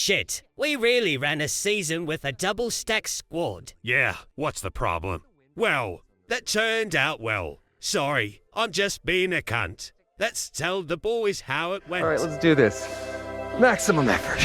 shit. We really ran a season with a double-stack squad. Yeah, what's the problem? Well, that turned out well. Sorry, I'm just being a cunt. Let's tell the boys how it went. All right, let's do this. Maximum effort.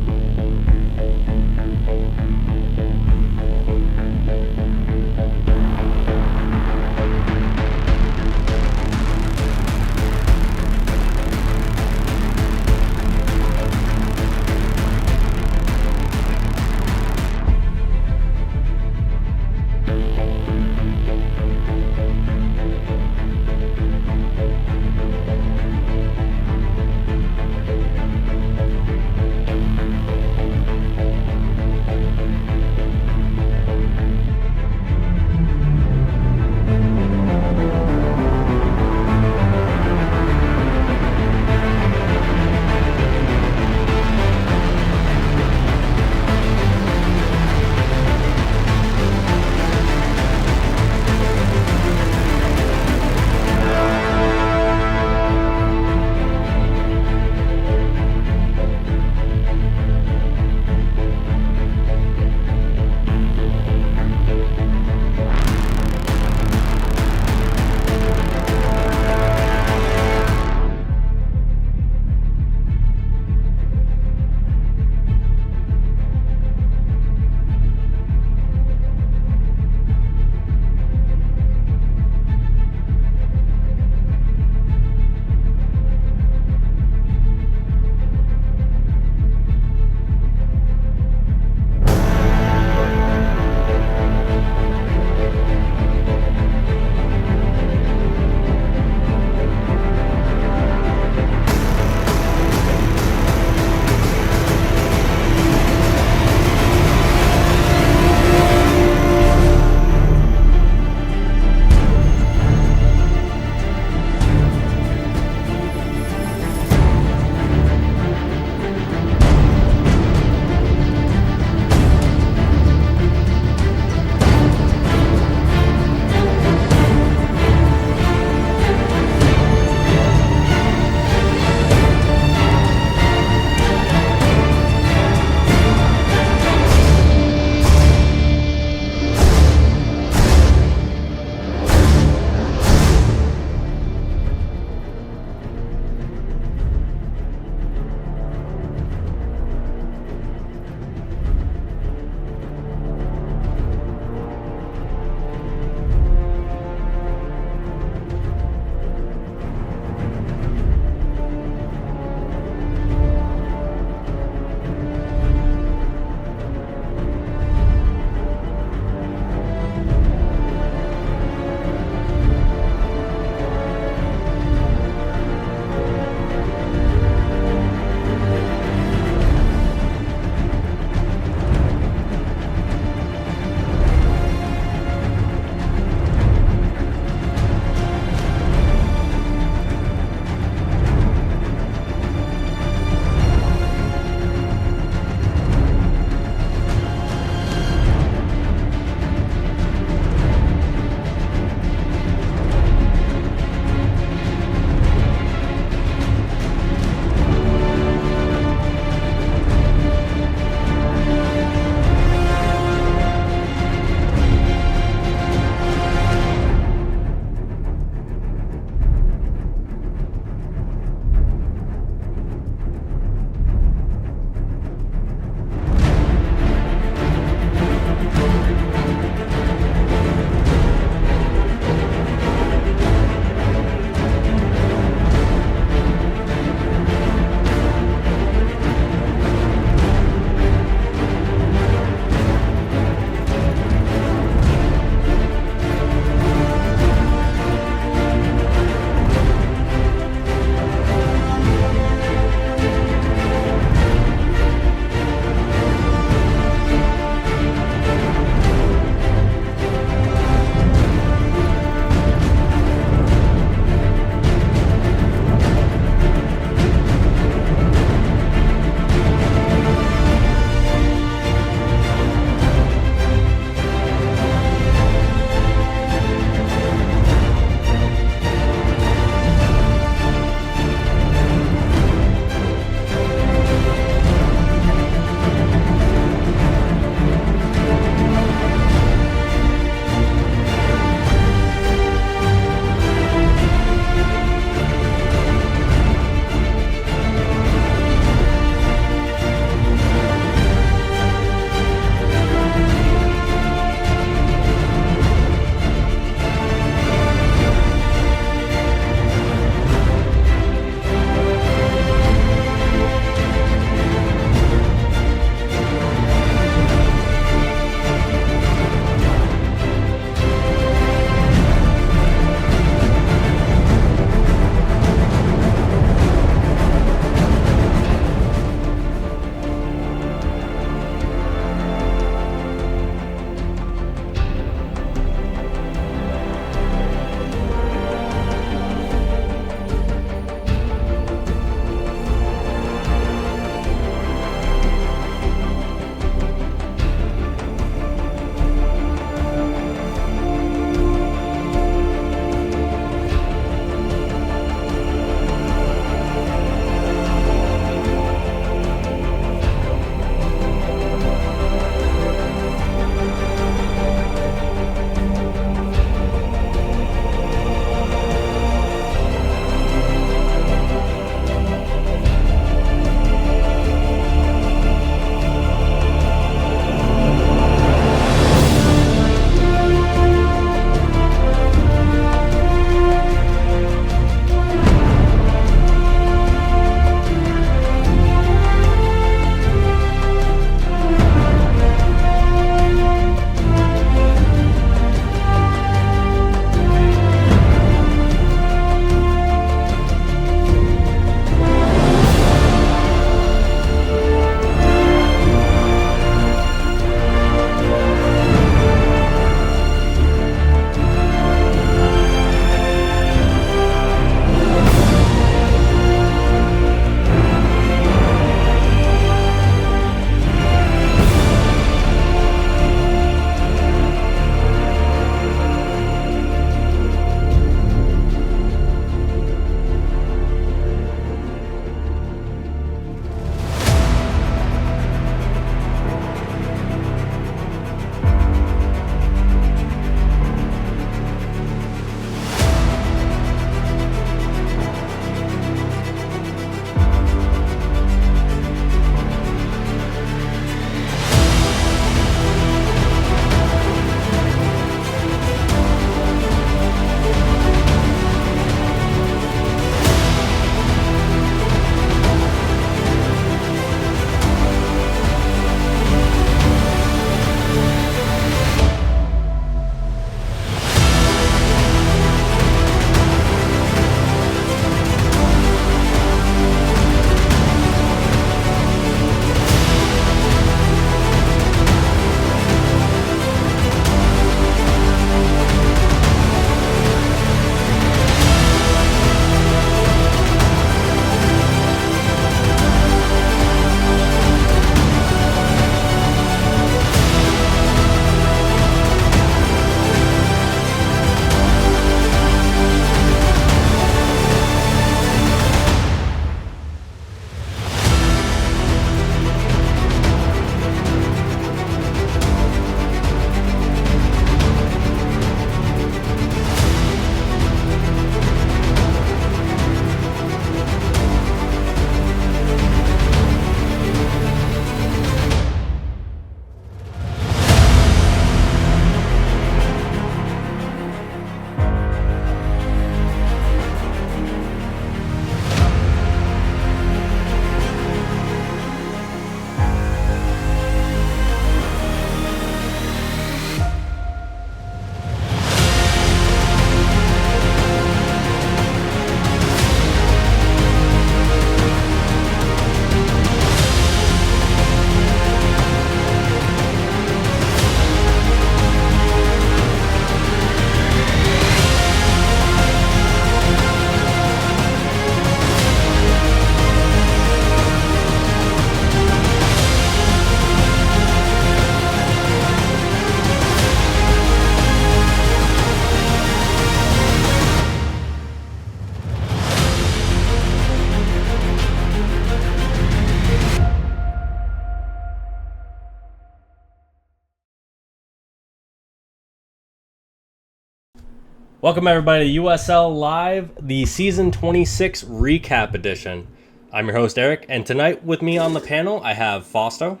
Welcome everybody to USL Live, the Season 26 Recap Edition. I'm your host Eric, and tonight with me on the panel I have Fausto.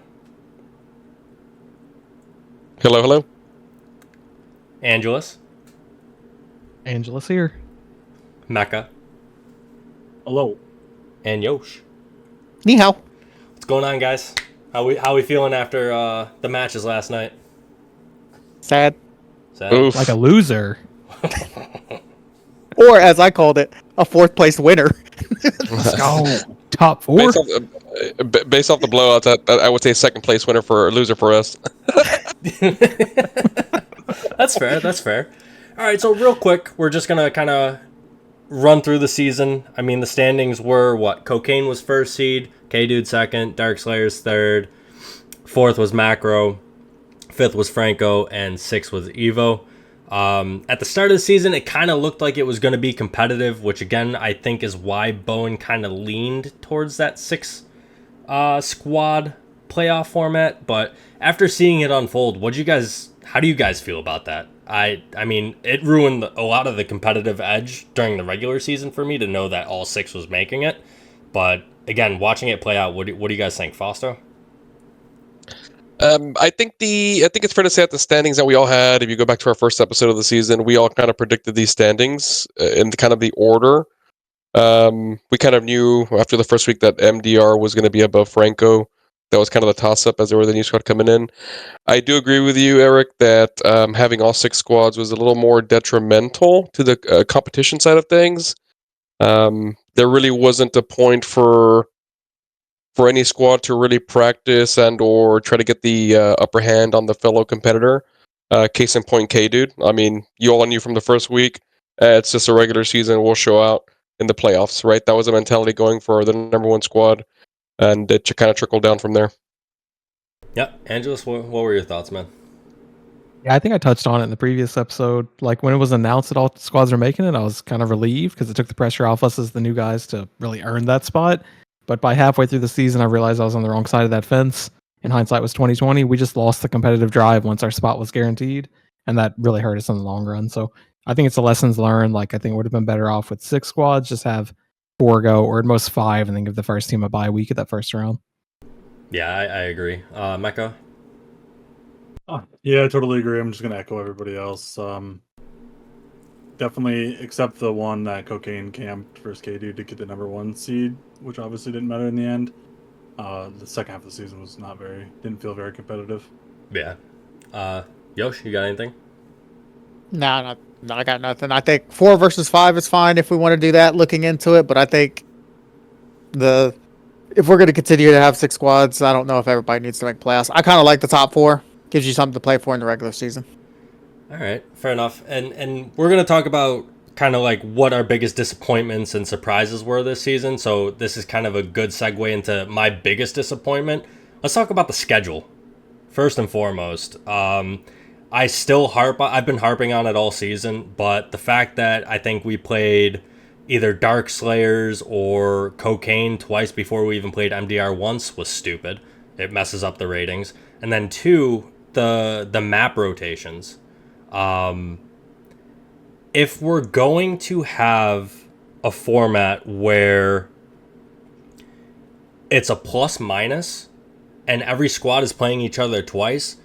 Hello. Angelus. Angelus here. Mecca. Hello. And Yosh. Ni hao. What's going on, guys? How we feeling after the matches last night? Sad. Oof. Like a loser. Or, as I called it, a fourth place winner. Let's go. Top four. Based off the blowouts, I would say second place winner for loser for us. That's fair. All right, so real quick, we're just going to kind of run through the season. I mean, the standings were what? Cocaine was first seed, K-Dude second, Dark Slayers third, fourth was Macro, fifth was Franco, and sixth was Evo. At the start of the season, it kind of looked like it was going to be competitive, which again, I think is why Bowen kind of leaned towards that six squad playoff format. But after seeing it unfold, how do you guys feel about that? I mean, it ruined a lot of the competitive edge during the regular season for me to know that all six was making it. But again, watching it play out, what do you guys think, Fausto? I think it's fair to say that the standings that we all had, if you go back to our first episode of the season, we all kind of predicted these standings in kind of the order. We kind of knew after the first week that MDR was going to be above Franco. That was kind of the toss-up as there were the new squad coming in. I do agree with you, Eric, that having all six squads was a little more detrimental to the competition side of things. There really wasn't a point for any squad to really practice and or try to get the upper hand on the fellow competitor. Case in point, K-Dude. I mean, you all knew from the first week, it's just a regular season. We'll show out in the playoffs, right? That was a mentality going for the number one squad, and it kind of trickled down from there. Yep. Angelus, what were your thoughts, man? Yeah, I think I touched on it in the previous episode. Like when it was announced that all squads are making it, I was kind of relieved because it took the pressure off us as the new guys to really earn that spot. But by halfway through the season, I realized I was on the wrong side of that fence. In hindsight, was 2020. We just lost the competitive drive once our spot was guaranteed, and that really hurt us in the long run. So I think it's the lessons learned. Like I think it would have been better off with six squads, just have four go, or at most five, and then give the first team a bye week at that first round. Yeah, I agree. Mecca? Yeah, I totally agree. I'm just going to echo everybody else. Definitely, except the one that Cocaine camped versus K-Dude to get the number one seed, which obviously didn't matter in the end. The second half of the season was didn't feel very competitive. Yeah. Yosh, you got anything? No, I got nothing. I think 4 versus 5 is fine if we want to do that, looking into it. But I think if we're going to continue to have six squads, I don't know if everybody needs to make playoffs. I kind of like the top 4. Gives you something to play for in the regular season. All right, fair enough. And we're going to talk about kind of like what our biggest disappointments and surprises were this season. So this is kind of a good segue into my biggest disappointment. Let's talk about the schedule. First and foremost, I've been harping on it all season, but the fact that I think we played either Dark Slayers or Cocaine twice before we even played MDR once was stupid. It messes up the ratings. And then 2, the map rotations. If we're going to have a format where it's a plus minus and every squad is playing each other twice,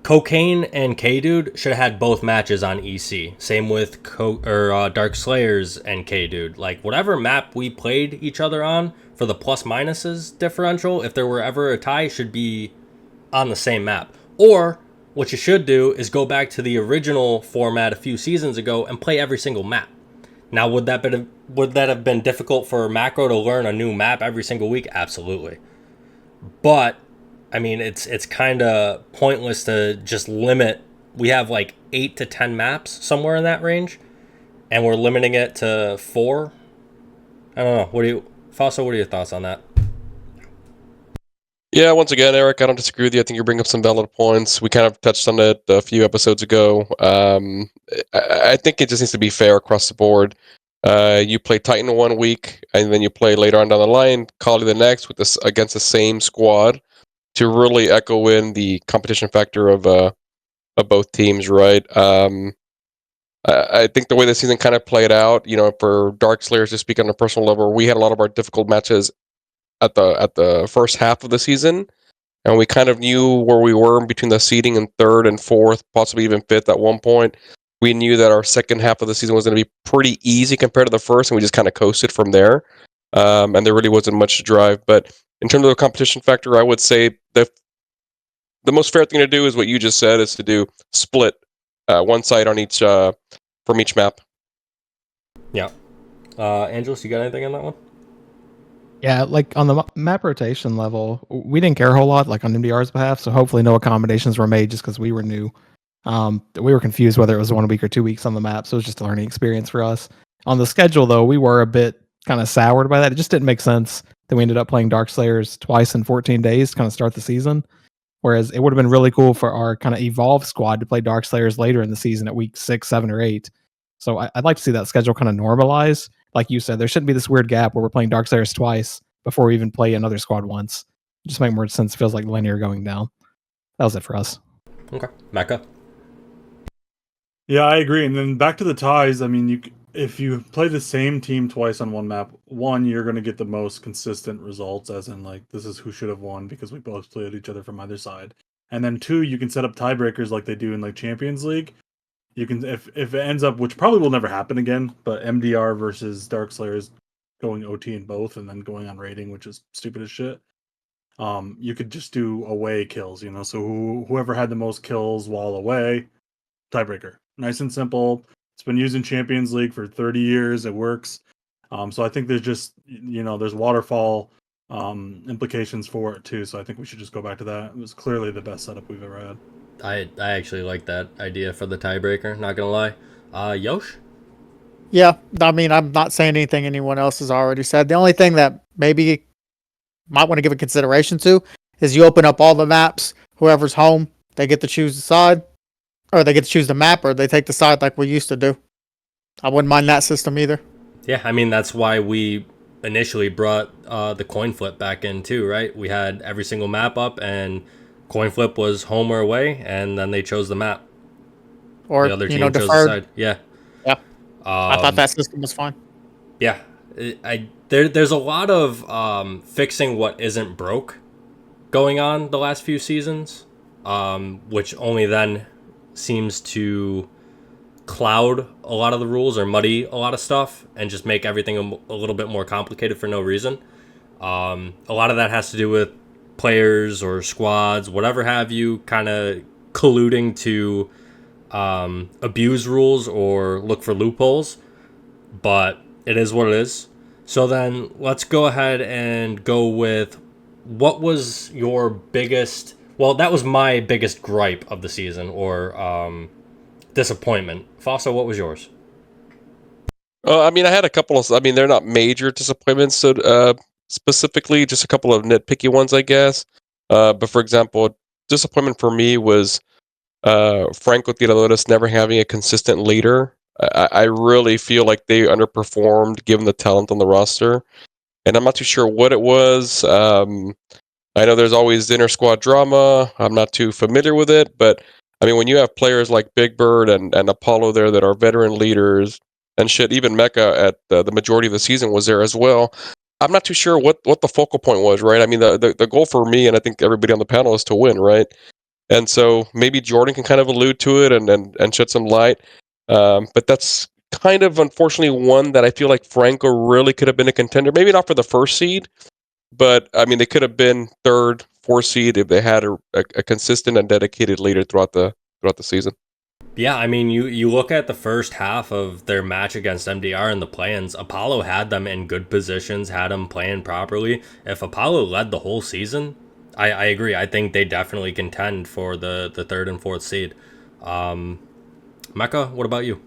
Cocaine and K-Dude should have had both matches on EC. Same with Dark Slayers and K-Dude. Like, whatever map we played each other on for the plus minuses differential, if there were ever a tie, should be on the same map. Or what you should do is go back to the original format a few seasons ago and play every single map. Now, would that have been difficult for Macro to learn a new map every single week? Absolutely. But I mean, it's kind of pointless to just limit. We have like 8 to 10 maps somewhere in that range, and we're limiting it to 4. I don't know. Fausto, what are your thoughts on that? Yeah, once again, Eric, I don't disagree with you. I think you bring up some valid points. We kind of touched on it a few episodes ago. I think it just needs to be fair across the board. You play Titan 1 week, and then you play later on down the line, Kali the next against the same squad to really echo in the competition factor of both teams, right? I think the way the season kind of played out, for Dark Slayers to speak on a personal level, we had a lot of our difficult matches at the first half of the season, and we kind of knew where we were between the seeding in third and fourth, possibly even fifth at one point. We knew that our second half of the season was going to be pretty easy compared to the first, and we just kind of coasted from there. And there really wasn't much to drive. But in terms of the competition factor, I would say the most fair thing to do is what you just said, is to do split one side on each from each map. Yeah. Angelus, you got anything on that one? Yeah, like on the map rotation level, we didn't care a whole lot, like on MDR's behalf. So hopefully, no accommodations were made just because we were new. We were confused whether it was 1 week or 2 weeks on the map, so it was just a learning experience for us. On the schedule, though, we were a bit kind of soured by that. It just didn't make sense that we ended up playing Dark Slayers twice in 14 days to kind of start the season. Whereas it would have been really cool for our kind of evolved squad to play Dark Slayers later in the season at week 6, 7, or 8. So I'd like to see that schedule kind of normalize. Like you said, there shouldn't be this weird gap where we're playing Dark Slayers twice before we even play another squad once. It just make more sense. It feels like linear going down. That was it for us. Okay. Mecca? Yeah, I agree. And then back to the ties. I mean, if you play the same team twice on one map, one, you're going to get the most consistent results, as in like this is who should have won because we both played each other from either side. And then two, you can set up tiebreakers like they do in like Champions League. You can, if it ends up, which probably will never happen again, but MDR versus Dark Slayers going OT in both and then going on rating, which is stupid as shit. You could just do away kills, so whoever had the most kills while away, tiebreaker. Nice and simple. It's been used in Champions League for 30 years. It works. So I think there's just, there's waterfall implications for it too. So I think we should just go back to that. It was clearly the best setup we've ever had. I actually like that idea for the tiebreaker, not gonna lie. Yosh? Yeah, I mean, I'm not saying anything anyone else has already said. The only thing that maybe might want to give a consideration to is you open up all the maps. Whoever's home, they get to choose the side, or they get to choose the map, or they take the side like we used to do. I wouldn't mind that system either. Yeah, I mean, that's why we initially brought the coin flip back in too, right? We had every single map up, and coin flip was home or away, and then they chose the map. Or, the other team chose the deferred. side. Yeah. Yeah. I thought that system was fine. Yeah. There's a lot of fixing what isn't broke going on the last few seasons, which only then seems to cloud a lot of the rules or muddy a lot of stuff and just make everything a little bit more complicated for no reason. A lot of that has to do with players or squads, whatever have you, kind of colluding to abuse rules or look for loopholes, but it is what it is. So then let's go ahead and go with what was your biggest, well, that was my biggest gripe of the season, or disappointment. Fausto, what was yours? I mean, I had a couple of, they're not major disappointments, so specifically just a couple of nitpicky ones, I guess. But for example, disappointment for me was Franco Tiradores never having a consistent leader. I really feel like they underperformed given the talent on the roster, and I'm not too sure what it was. I know there's always inter-squad drama. I'm not too familiar with it, but I mean, when you have players like Big Bird and Apollo there that are veteran leaders, and shit, even Mecca at the majority of the season was there as well. I'm not too sure what the focal point was, right? I mean, the goal for me, and I think everybody on the panel, is to win, right? And so maybe Jordan can kind of allude to it and shed some light. But that's kind of, unfortunately, one that I feel like Franco really could have been a contender. Maybe not for the first seed, but I mean, they could have been third, fourth seed if they had a consistent and dedicated leader throughout the season. Yeah, I mean, you look at the first half of their match against MDR in the play-ins, Apollo had them in good positions, had them playing properly. If Apollo led the whole season, I agree. I think they definitely contend for the third and fourth seed. Mecca, what about you?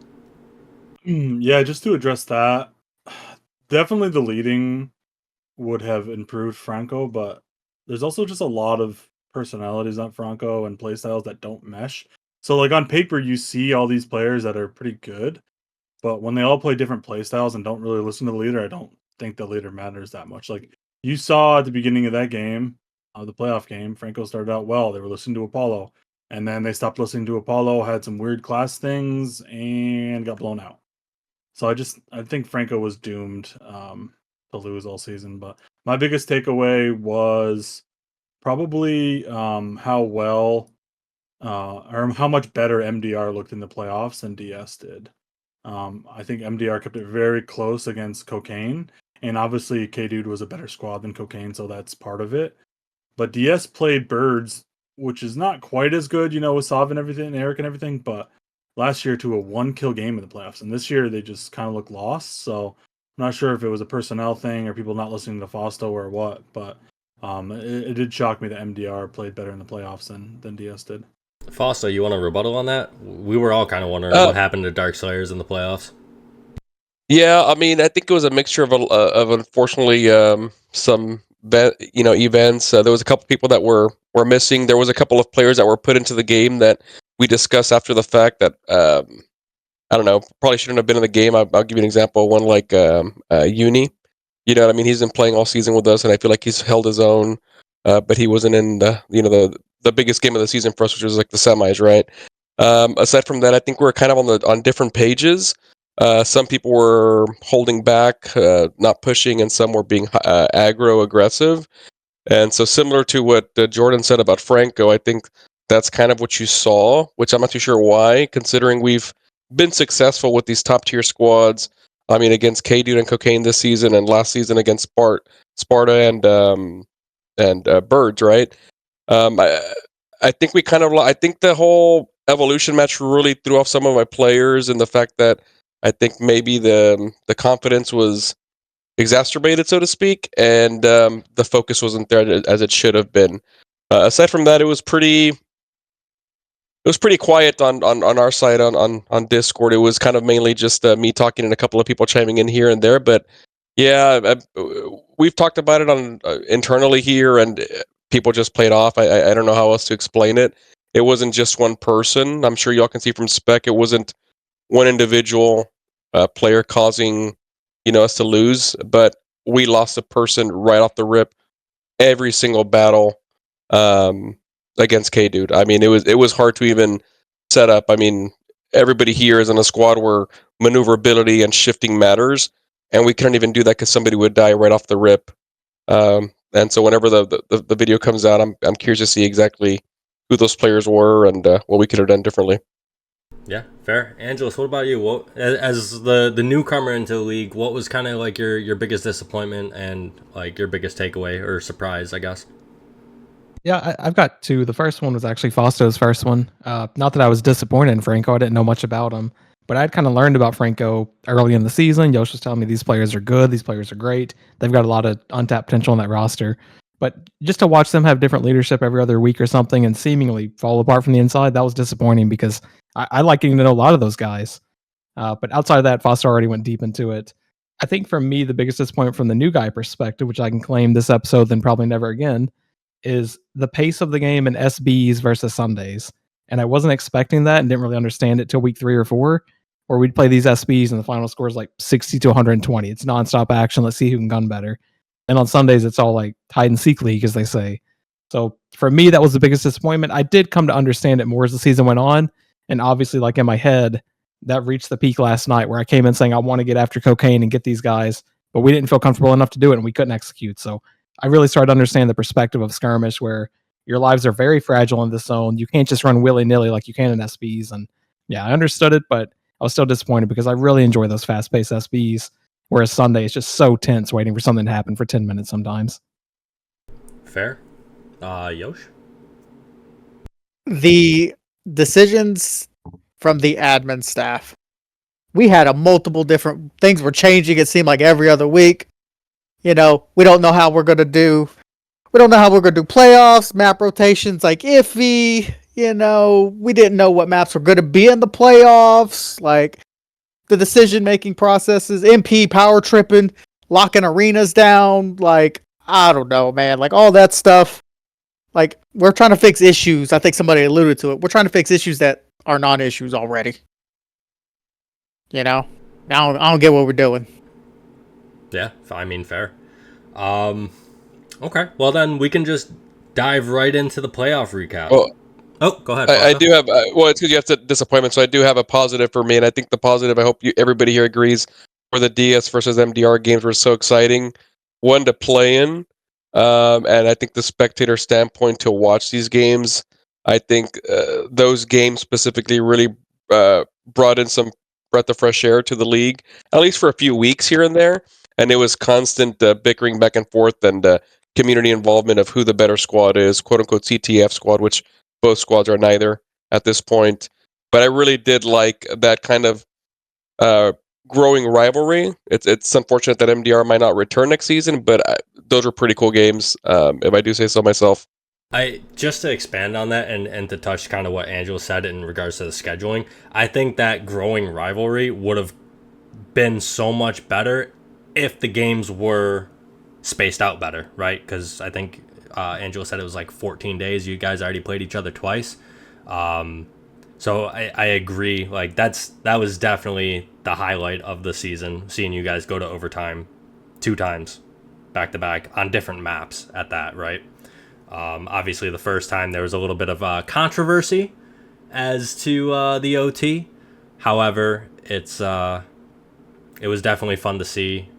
Yeah, just to address that, definitely the leading would have improved Franco, but there's also just a lot of personalities on Franco and playstyles that don't mesh. So like on paper, you see all these players that are pretty good, but when they all play different playstyles and don't really listen to the leader, I don't think the leader matters that much. Like you saw at the beginning of that game, the playoff game, Franco started out well. They were listening to Apollo. And then they stopped listening to Apollo, had some weird class things, and got blown out. So I think Franco was doomed to lose all season. But my biggest takeaway was probably how well or how much better MDR looked in the playoffs than DS did. I think MDR kept it very close against Cocaine, and obviously K-Dude was a better squad than Cocaine, so that's part of it. But DS played Birds, which is not quite as good, with Sav and everything, Eric and everything, but last year to a 1-kill game in the playoffs, and this year they just kind of look lost. So I'm not sure if it was a personnel thing or people not listening to Fausto or what, but it did shock me that MDR played better in the playoffs than DS did. Fausto, you want to rebuttal on that? We were all kind of wondering what happened to Dark Slayers in the playoffs. Yeah, I mean, I think it was a mixture of unfortunately some events. There was a couple people that were missing. There was a couple of players that were put into the game that we discussed after the fact that I don't know, probably shouldn't have been in the game. I'll give you an example. One like Uni. You know what I mean? He's been playing all season with us, and I feel like he's held his own. But he wasn't in the biggest game of the season for us, which was like the semis, right? Aside from that, I think we're kind of on different pages. Some people were holding back, not pushing, and some were being aggro aggressive. And so, similar to what Jordan said about Franco, I think that's kind of what you saw, which I'm not too sure why, considering we've been successful with these top tier squads. I mean, against K-Dude and Cocaine this season, and last season against Sparta and Birds, right? I think I think the whole evolution match really threw off some of my players, and the fact that I think maybe the confidence was exacerbated, so to speak, and the focus wasn't there as it should have been. Aside from that, it was pretty quiet on our side on Discord. It was kind of mainly just me talking and a couple of people chiming in here and there. But yeah, we've talked about it on internally here, and people just played off. I don't know how else to explain it. It wasn't just one person. I'm sure y'all can see from spec. It wasn't one individual player causing us to lose, but we lost a person right off the rip every single battle against K-Dude. I mean, it was hard to even set up. I mean, everybody here is in a squad where maneuverability and shifting matters, and we couldn't even do that because somebody would die right off the rip. And so whenever the video comes out, I'm curious to see exactly who those players were and what we could have done differently. Yeah, fair. Angelus, what about you? What, as the newcomer into the league, what was kind of like your biggest disappointment and like your biggest takeaway or surprise, I guess? Yeah, I've got two. The first one was actually Fausto's first one. Not that I was disappointed in Franco. I didn't know much about him, but I'd kind of learned about Franco early in the season. Yosh was telling me these players are good. These players are great. They've got a lot of untapped potential in that roster. But just to watch them have different leadership every other week or something and seemingly fall apart from the inside, that was disappointing because I like getting to know a lot of those guys. But outside of that, Foster already went deep into it. I think for me, the biggest disappointment from the new guy perspective, which I can claim this episode, then probably never again, is the pace of the game in SBs versus Sundays. And I wasn't expecting that and didn't really understand it till week 3 or 4, where we'd play these SBs and the final score is like 60 to 120. It's nonstop action. Let's see who can gun better. And on Sundays, it's all like hide and seek league, as they say. So for me, that was the biggest disappointment. I did come to understand it more as the season went on. And obviously, like in my head, that reached the peak last night where I came in saying, I want to get after Cocaine and get these guys, but we didn't feel comfortable enough to do it and we couldn't execute. So I really started to understand the perspective of skirmish where your lives are very fragile in this zone. You can't just run willy-nilly like you can in SBs. And yeah, I understood it, but I was still disappointed because I really enjoy those fast-paced SBs, whereas Sunday is just so tense waiting for something to happen for 10 minutes sometimes. Fair. Yosh? The decisions from the admin staff. We had a multiple different things were changing. It seemed like every other week. We don't know how we're going to do. We don't know how we're going to do playoffs. Map rotations like iffy. We didn't know what maps were going to be in the playoffs. Like the decision-making processes, MP power tripping, locking arenas down. Like, I don't know, man. Like all that stuff. Like we're trying to fix issues. I think somebody alluded to it. We're trying to fix issues that are non-issues already. I don't get what we're doing. Yeah, I mean, fair. Okay, well then we can just dive right into the playoff recap. Oh, go ahead. I Fausto. do have well, it's because you have to disappointment. So I do have a positive for me, and I think the positive. I hope everybody here agrees. For the DS versus MDR games were so exciting, one to play in, and I think the spectator standpoint to watch these games. I think those games specifically really brought in some breath of fresh air to the league, at least for a few weeks here and there. And it was constant bickering back and forth and community involvement of who the better squad is, quote unquote CTF squad, which both squads are neither at this point. But I really did like that kind of growing rivalry. It's unfortunate that MDR might not return next season, but those were pretty cool games, if I do say so myself. I just to expand on that and to touch kind of what Angela said in regards to the scheduling, I think that growing rivalry would have been so much better if the games were spaced out better, right? Because I think Angela said it was like 14 days. You guys already played each other twice. So I agree. Like that was definitely the highlight of the season, seeing you guys go to overtime 2 times back to back on different maps at that, right? Obviously, the first time there was a little bit of controversy as to the OT. However, it was definitely fun to see,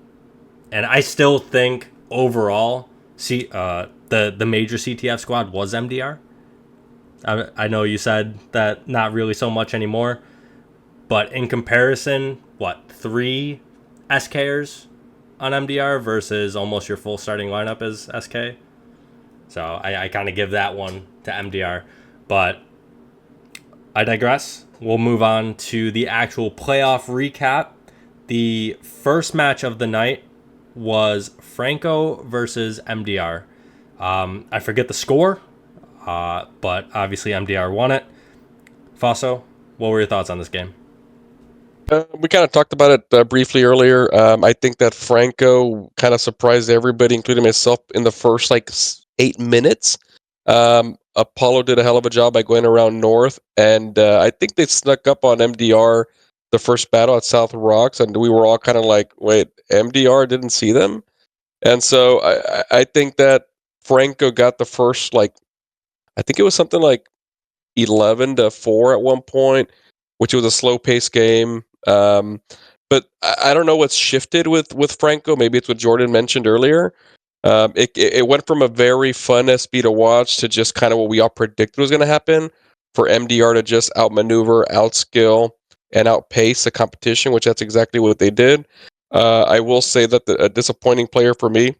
and I still think overall, the major CTF squad was MDR. I know you said that not really so much anymore, but in comparison, 3 SKers on MDR versus almost your full starting lineup is SK. So I kind of give that one to MDR. But I digress. We'll move on to the actual playoff recap. The first match of the night was Franco versus MDR. I forget the score, but obviously MDR won it. Fausto, what were your thoughts on this game? We kind of talked about it briefly earlier. I think that Franco kind of surprised everybody, including myself, in the first 8 minutes. Apollo did a hell of a job by going around north, and I think they snuck up on MDR the first battle at South Rocks, and we were all kind of like, wait, MDR didn't see them? And so I think that Franco got the first, I think it was something like 11-4 at one point, which was a slow-paced game. But I don't know what's shifted with Franco. Maybe it's what Jordan mentioned earlier. It went from a very fun SB to watch to just kind of what we all predicted was going to happen, for MDR to just outmaneuver, outskill, and outpace the competition, which that's exactly what they did. I will say that a disappointing player for me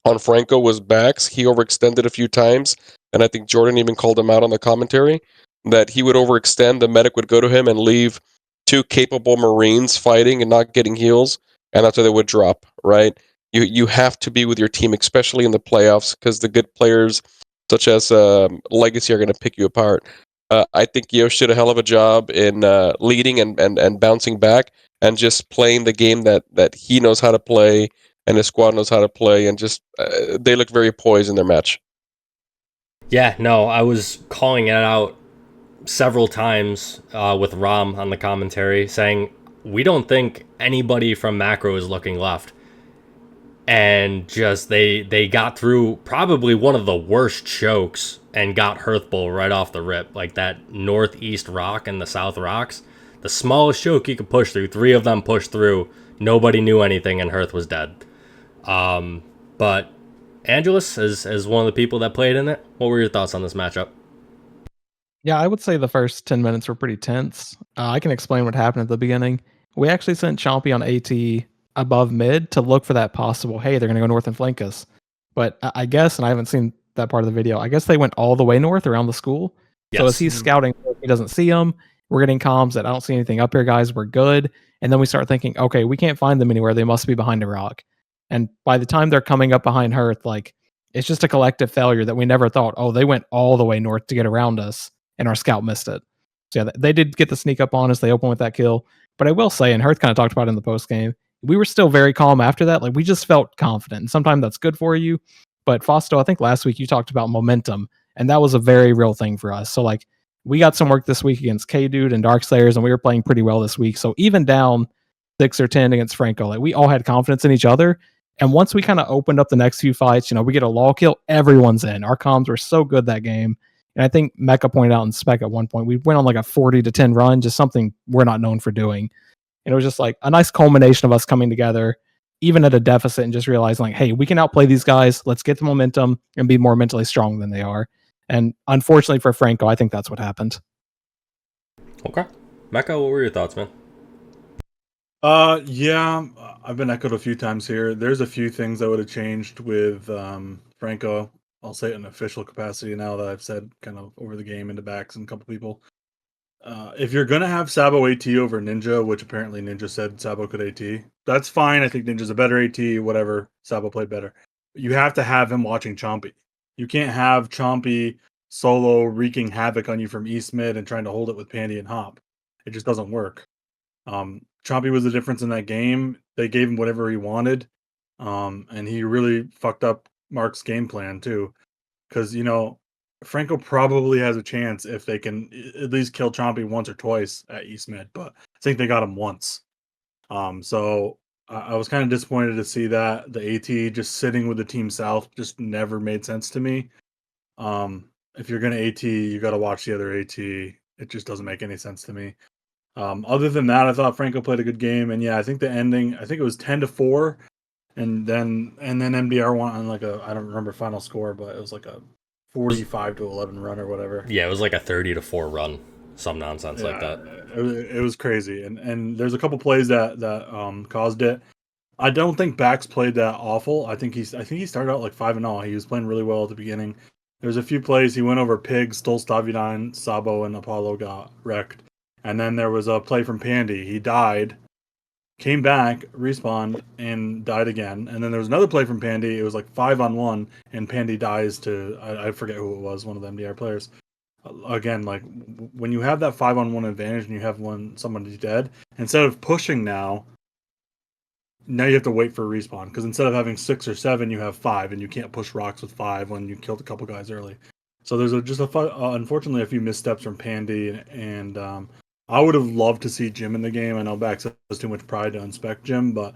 on Franco was Bax. He overextended a few times, and I think Jordan even called him out on the commentary, that he would overextend, the medic would go to him and leave 2 capable Marines fighting and not getting heals, and that's why they would drop, right? You have to be with your team, especially in the playoffs, because the good players, such as Legacy, are going to pick you apart. I think Yosh did a hell of a job in leading and bouncing back and just playing the game that he knows how to play and his squad knows how to play, and just they look very poised in their match. Yeah, no, I was calling it out several times with Ram on the commentary, saying we don't think anybody from Macro is looking left. And just they got through probably one of the worst chokes and got Hearthbull right off the rip. Like that northeast rock and the south rocks, the smallest choke you could push through, 3 of them pushed through. Nobody knew anything, and Hearth was dead. But Angelus, as one of the people that played in it, what were your thoughts on this matchup? Yeah, I would say the first 10 minutes were pretty tense. I can explain what happened at the beginning. We actually sent Chompy on AT above mid to look for that possible, hey, they're going to go north and flank us. But I guess, and I haven't seen that part of the video, I guess they went all the way north around the school. Yes. So as he's scouting, he doesn't see them. We're getting comms that I don't see anything up here, guys. We're good. And then we start thinking, okay, we can't find them anywhere. They must be behind a rock. And by the time they're coming up behind Hearth, it's just a collective failure that we never thought, oh, they went all the way north to get around us, and our scout missed it. So yeah, they did get the sneak up on us. They opened with that kill. But I will say, and Hearth kind of talked about it in the post game, we were still very calm after that. We just felt confident. And sometimes that's good for you. But Fausto, I think last week you talked about momentum, and that was a very real thing for us. So we got some work this week against K-Dude and Darkslayers, and we were playing pretty well this week. So even down 6 or 10 against Franco, we all had confidence in each other. And once we kind of opened up the next few fights, we get a law kill, everyone's in. Our comms were so good that game. And I think Mecca pointed out in spec at one point, we went on like a 40-10 run, just something we're not known for doing. And it was just like a nice culmination of us coming together, even at a deficit, and just realizing like, hey, we can outplay these guys. Let's get the momentum and be more mentally strong than they are. And unfortunately for Franco, I think that's what happened. Okay. Mecca, what were your thoughts, man? Yeah, I've been echoed a few times here. There's a few things I would have changed with Franco. I'll say it in official capacity now that I've said kind of over the game into backs and a couple people. If you're gonna have Sabo AT over Ninja, which apparently Ninja said Sabo could AT, that's fine. I think Ninja's a better AT, whatever. Sabo played better. You have to have him watching Chompy. You can't have Chompy solo wreaking havoc on you from East Mid and trying to hold it with Pandy and Hop. It just doesn't work. Chompy was the difference in that game. They gave him whatever he wanted, and he really fucked up Mark's game plan too. Because Franco probably has a chance if they can at least kill Chompy once or twice at East Mid, but I think they got him once. So I was kind of disappointed to see that the AT just sitting with the Team South just never made sense to me. If you're gonna AT, you got to watch the other AT. It just doesn't make any sense to me. Other than that, I thought Franco played a good game, and yeah, I think the ending, I think it was 10-4, and then MDR won on like I don't remember final score, but it was like a 45-11 run or whatever. Yeah, it was like a 30-4 run, some nonsense like that. It was crazy, and there's a couple plays that caused it. I don't think Bax played that awful. I think he started out like 5-0. He was playing really well at the beginning. There's a few plays he went over Pig, stole Stavidan, Sabo, and Apollo got wrecked. And then there was a play from Pandy. He died, came back, respawned, and died again. And then there was another play from Pandy. It was like 5-on-1, and Pandy dies to, I forget who it was, one of the MDR players. Again, like when you have that 5-on-1 advantage and you have somebody's dead, instead of pushing now you have to wait for a respawn. Because instead of having 6 or 7, you have 5, and you can't push rocks with 5 when you killed a couple guys early. So there's unfortunately a few missteps from Pandy, and I would have loved to see Jim in the game. I know Bax has too much pride to inspect Jim, but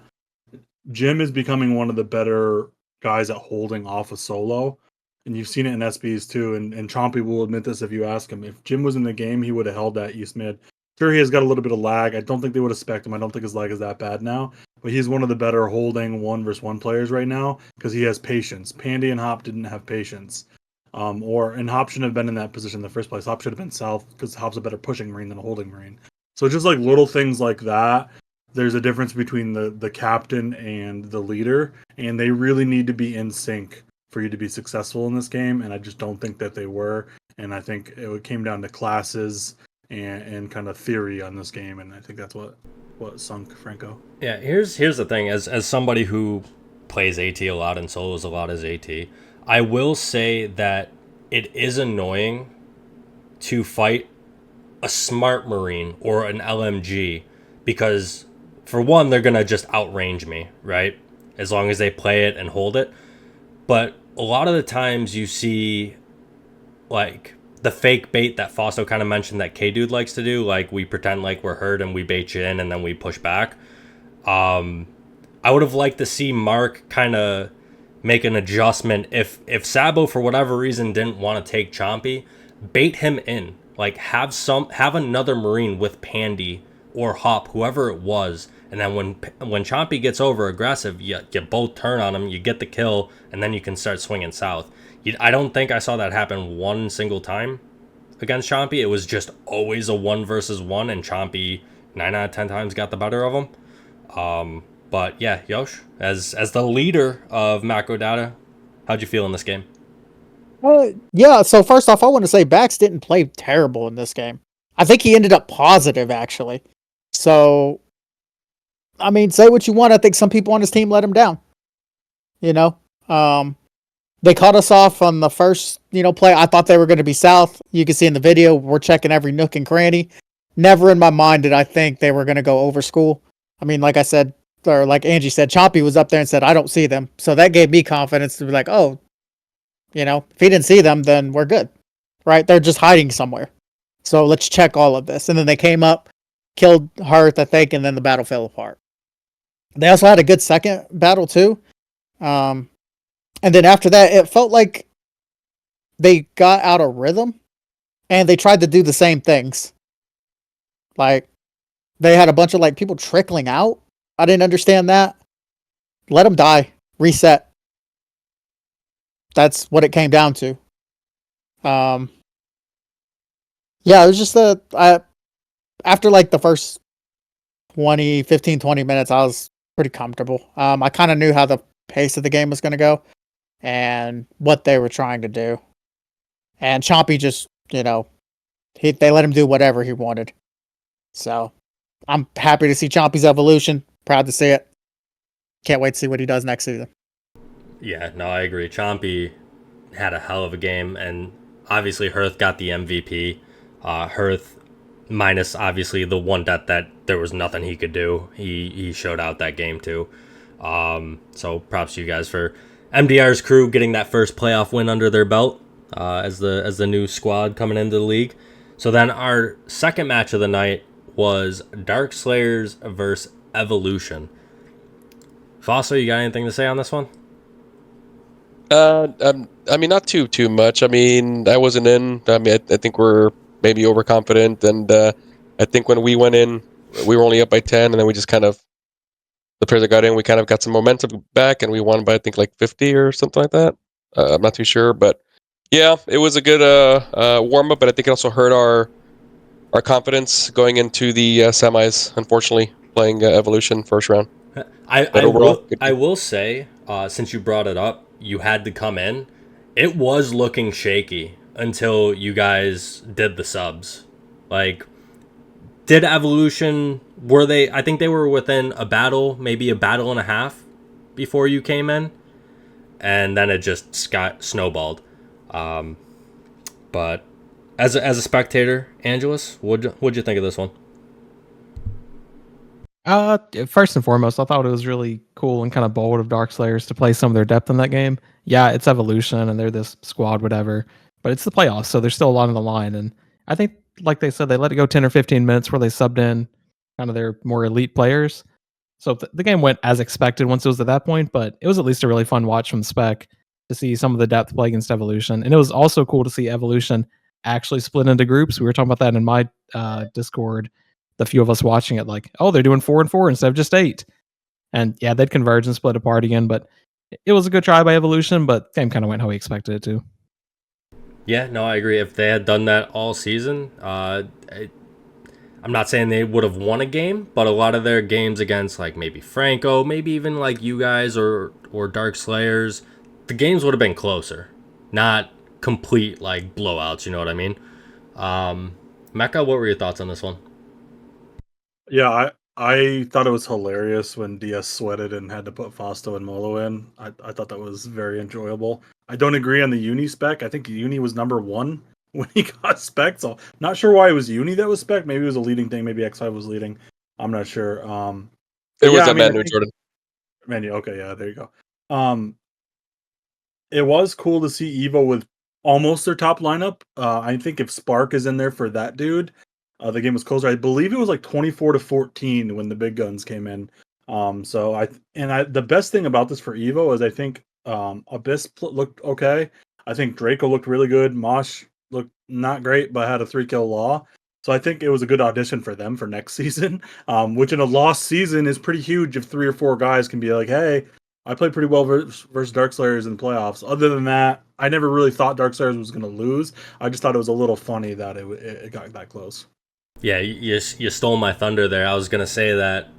Jim is becoming one of the better guys at holding off a solo. And you've seen it in SBs too. And Chompy will admit this if you ask him. If Jim was in the game, he would have held that East Mid. Sure, he has got a little bit of lag. I don't think they would have spec'd him. I don't think his lag is that bad now. But he's one of the better holding 1-versus-1 players right now because he has patience. Pandy and Hop didn't have patience. And Hop shouldn't have been in that position in the first place. Hop should have been south because Hop's a better pushing Marine than a holding Marine. So just like little things like that, there's a difference between the captain and the leader, and they really need to be in sync for you to be successful in this game, and I just don't think that they were. And I think it came down to classes and kind of theory on this game, and I think that's what sunk Franco. Yeah, here's the thing. As somebody who plays AT a lot and solos a lot as AT, I will say that it is annoying to fight a smart Marine or an LMG because, for one, they're going to just outrange me, right? As long as they play it and hold it. But a lot of the times you see, like, the fake bait that Fausto kind of mentioned that K-Dude likes to do. Like, we pretend like we're hurt and we bait you in and then we push back. I would have liked to see Mark kind of make an adjustment. If Sabo, for whatever reason, didn't want to take Chompy, bait him in. Like, have another Marine with Pandy or Hop, whoever it was. And then when Chompy gets over aggressive, you both turn on him, you get the kill, and then you can start swinging south. I don't think I saw that happen one single time against Chompy. It was just always a 1-versus-1, and Chompy 9 out of 10 times got the better of him. But yeah, Yosh, as the leader of macro data, how'd you feel in this game? Yeah, so first off, I want to say Bax didn't play terrible in this game. I think he ended up positive, actually. So, I mean, say what you want. I think some people on his team let him down. You know? They caught us off on the first, play. I thought they were going to be south. You can see in the video, we're checking every nook and cranny. Never in my mind did I think they were going to go over school. I mean, like I said, or like Angie said, Chompy was up there and said, I don't see them. So that gave me confidence to be like, oh, if he didn't see them, then we're good. Right? They're just hiding somewhere. So let's check all of this. And then they came up, killed Hearth, I think, and then the battle fell apart. They also had a good second battle, too. And then after that, it felt like they got out of rhythm. and they tried to do the same things. Like, they had a bunch of like people trickling out. I didn't understand that. Let them die. Reset. That's what it came down to. Yeah, it was just after like the first 20 minutes, I was pretty comfortable. I kind of knew how the pace of the game was going to go and what they were trying to do. And Chompy just, they let him do whatever he wanted. So I'm happy to see Chompy's evolution. Proud to see it. Can't wait to see what he does next season. Yeah, no, I agree. Chompy had a hell of a game, and obviously Hearth got the MVP. Hearth, minus obviously the one that there was nothing he could do. He showed out that game too. So props to you guys for MDR's crew getting that first playoff win under their belt as the new squad coming into the league. So then our second match of the night was Dark Slayers versus Evolution. Fausto, you got anything to say on this one? I mean, not too much. I mean, I wasn't in. I mean, I think we're maybe overconfident, and I think when we went in, we were only up by 10, and then we just kind of, the players that got in, we kind of got some momentum back, and we won by I think like 50 or something like that. I'm not too sure, but yeah, it was a good warm up, but I think it also hurt our confidence going into the semis. Unfortunately, playing Evolution first round. I will say, since you brought it up, you had to come in. It was looking shaky until you guys did the subs. Like, did Evolution, I think they were within a battle, maybe a battle and a half before you came in. And then it just got snowballed. But as a spectator, Angelus, what'd you think of this one? First and foremost, I thought it was really cool and kind of bold of Dark Slayers to play some of their depth in that game. Yeah, it's Evolution and they're this squad, whatever, but it's the playoffs, so there's still a lot on the line. And I think, like they said, they let it go 10 or 15 minutes where they subbed in kind of their more elite players. So the game went as expected once it was at that point, but it was at least a really fun watch from Spec to see some of the depth play against Evolution. And it was also cool to see Evolution actually split into groups. We were talking about that in my Discord, the few of us watching it, like, oh, they're doing 4-4 instead of just 8. And yeah, they'd converge and split apart again, but it was a good try by Evolution, but game kind of went how we expected it to. Yeah, no, I agree. If they had done that all season, I'm not saying they would have won a game, but a lot of their games against like maybe Franco, maybe even like you guys or Dark Slayers, the games would have been closer, not complete like blowouts. You know what I mean? Mecca, what were your thoughts on this one? Yeah, I thought it was hilarious when DS sweated and had to put Fausto and Molo in. I thought that was very enjoyable. I don't agree on the Uni spec. I think Uni was number 1 when he got spec, so not sure why it was Uni that was spec. Maybe it was a leading thing. Maybe X5 was leading. I'm not sure. It was Manu, Jordan. Manu, okay, yeah, there you go. It was cool to see Evo with almost their top lineup. I think if Spark is in there for that dude, the game was closer. I believe it was like 24-14 when the big guns came in. The best thing about this for Evo is I think Abyss looked okay. I think Draco looked really good. Mosh looked not great, but had a 3-kill Law. So I think it was a good audition for them for next season, which in a lost season is pretty huge if 3 or 4 guys can be like, hey, I played pretty well versus Dark Slayers in the playoffs. Other than that, I never really thought Dark Slayers was going to lose. I just thought it was a little funny that it got that close. Yeah, you stole my thunder there. I was going to say that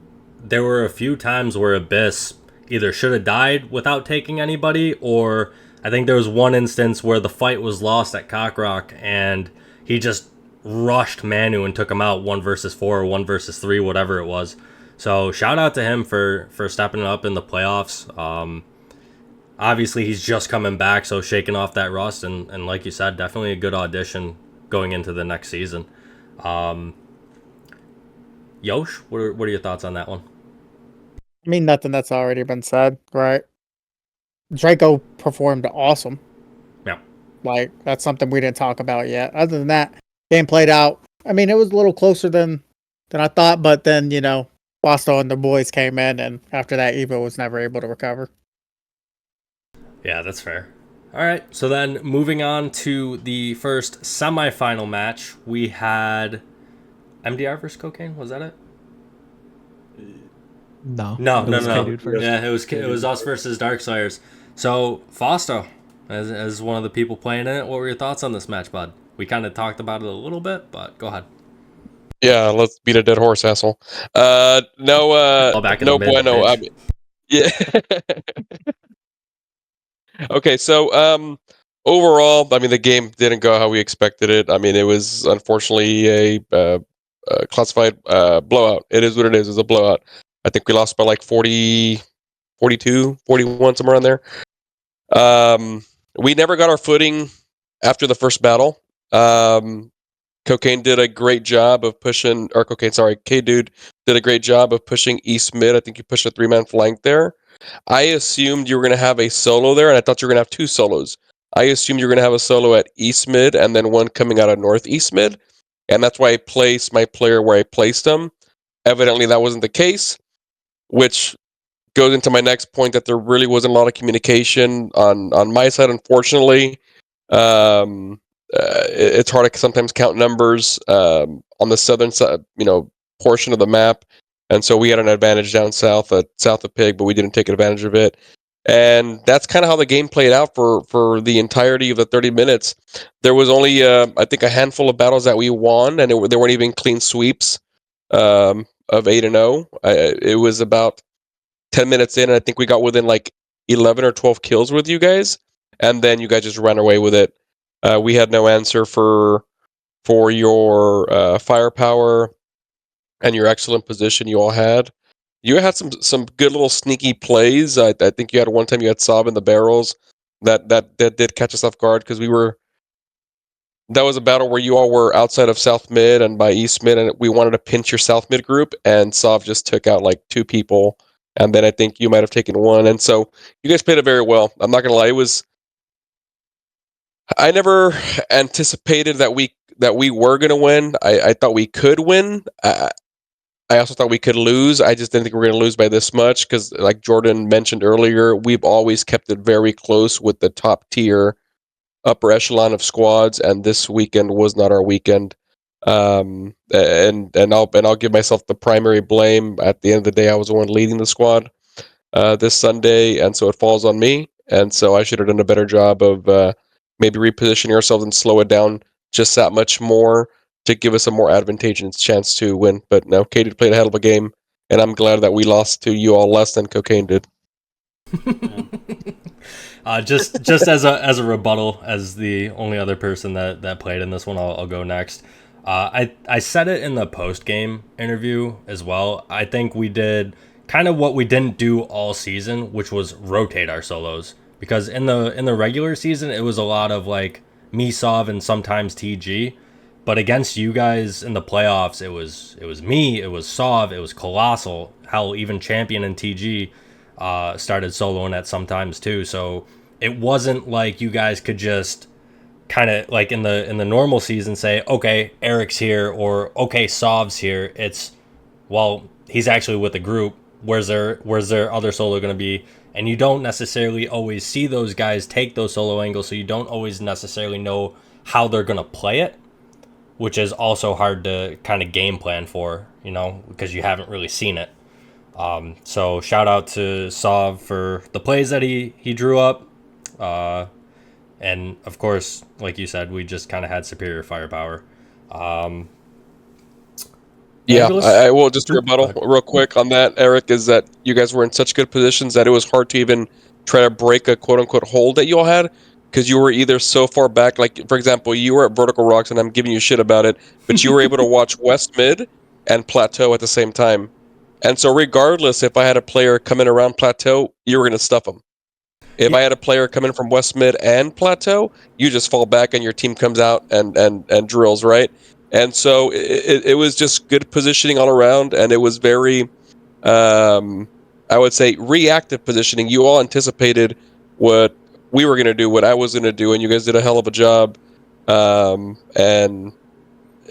there were a few times where Abyss either should have died without taking anybody, or I think there was one instance where the fight was lost at Cockrock and he just rushed Manu and took him out 1 versus 4 or 1 versus 3, whatever it was. So shout out to him for stepping up in the playoffs. Obviously, he's just coming back, so shaking off that rust. And like you said, definitely a good audition going into the next season. Yosh, what are your thoughts on that one? I mean, nothing that's already been said, right? Draco performed awesome. Yeah. Like, that's something we didn't talk about yet. Other than that, game played out. I mean, it was a little closer than I thought, but then, Fausto and the boys came in, and after that, Evo was never able to recover. Yeah, that's fair. All right, so then moving on to the first semifinal match, we had MDR versus Cocaine. Was that it? No. No, It no, was no. K-Dude first. Yeah, it was us versus Darkslayers. So Fausto, as one of the people playing in it, what were your thoughts on this match, bud? We kind of talked about it a little bit, but go ahead. Yeah, let's beat a dead horse, asshole. All back in No the mid, bueno. I bitch. mean, yeah. Okay, so overall, I mean, the game didn't go how we expected it. I mean, it was unfortunately a classified blowout. It is what it is. It's a blowout. I think we lost by like 40, 42, 41, somewhere on there. We never got our footing after the first battle. Cocaine did a great job of pushing, or Cocaine, sorry, K-Dude did a great job of pushing East Mid. I think you pushed a 3-man flank there. I assumed you were going to have a solo there, and I thought you were going to have 2 solos. I assumed you were going to have a solo at East Mid and then one coming out of Northeast Mid, and that's why I placed my player where I placed him. Evidently, that wasn't the case, which goes into my next point that there really wasn't a lot of communication on my side, unfortunately. It's hard to sometimes count numbers on the southern side, portion of the map, and so we had an advantage down south of Pig, but we didn't take advantage of it. And that's kind of how the game played out for the entirety of the 30 minutes. There was only, I think, a handful of battles that we won, and they weren't even clean sweeps of 8-0. It was about 10 minutes in, and I think we got within like 11 or 12 kills with you guys, and then you guys just ran away with it. We had no answer for your firepower and your excellent position you all had. You had some good little sneaky plays. I think you had one time you had Saab in the barrels that did catch us off guard because that was a battle where you all were outside of South Mid and by East Mid, and we wanted to pinch your South Mid group, and Sav just took out like 2 people, and then I think you might have taken 1, and so you guys played it very well. I'm not gonna lie, I never anticipated that we were gonna win. I thought we could win. I also thought we could lose. I just didn't think we were going to lose by this much because, like Jordan mentioned earlier, we've always kept it very close with the top tier, upper echelon of squads, and this weekend was not our weekend. And I'll give myself the primary blame. At the end of the day, I was the one leading the squad this Sunday, and so it falls on me. And so I should have done a better job of maybe repositioning ourselves and slow it down just that much more to give us a more advantageous chance to win. But no, Katie played a hell of a game, and I'm glad that we lost to you all less than Cocaine did. Just as a rebuttal, as the only other person that played in this one, I'll go next. I said it in the post game interview as well. I think we did kind of what we didn't do all season, which was rotate our solos. Because in the regular season, it was a lot of like me, Sov, and sometimes TG. But against you guys in the playoffs, it was me, it was Sov, it was Colossal. Hell, even Champion and TG started soloing at sometimes too. So it wasn't like you guys could just kind of like in the normal season say, okay, Eric's here or okay, Sov's here. It's, well, he's actually with the group. Where's their other solo going to be? And you don't necessarily always see those guys take those solo angles, so you don't always necessarily know how they're going to play it, which is also hard to kind of game plan for, because you haven't really seen it. So shout out to Sov for the plays that he drew up. And of course, like you said, we just kind of had superior firepower. Yeah, Angelus? I will just rebuttal real quick on that, Eric, is that you guys were in such good positions that it was hard to even try to break a quote-unquote hold that you all had, because you were either so far back, like, for example, you were at Vertical Rocks, and I'm giving you shit about it, but you were able to watch West Mid and Plateau at the same time. And so regardless, if I had a player come in around Plateau, you were going to stuff them. If I had a player come in from West Mid and Plateau, you just fall back and your team comes out and drills, right? And so it was just good positioning all around, and it was very, I would say, reactive positioning. You all anticipated what we were going to do, what I was going to do, and you guys did a hell of a job. And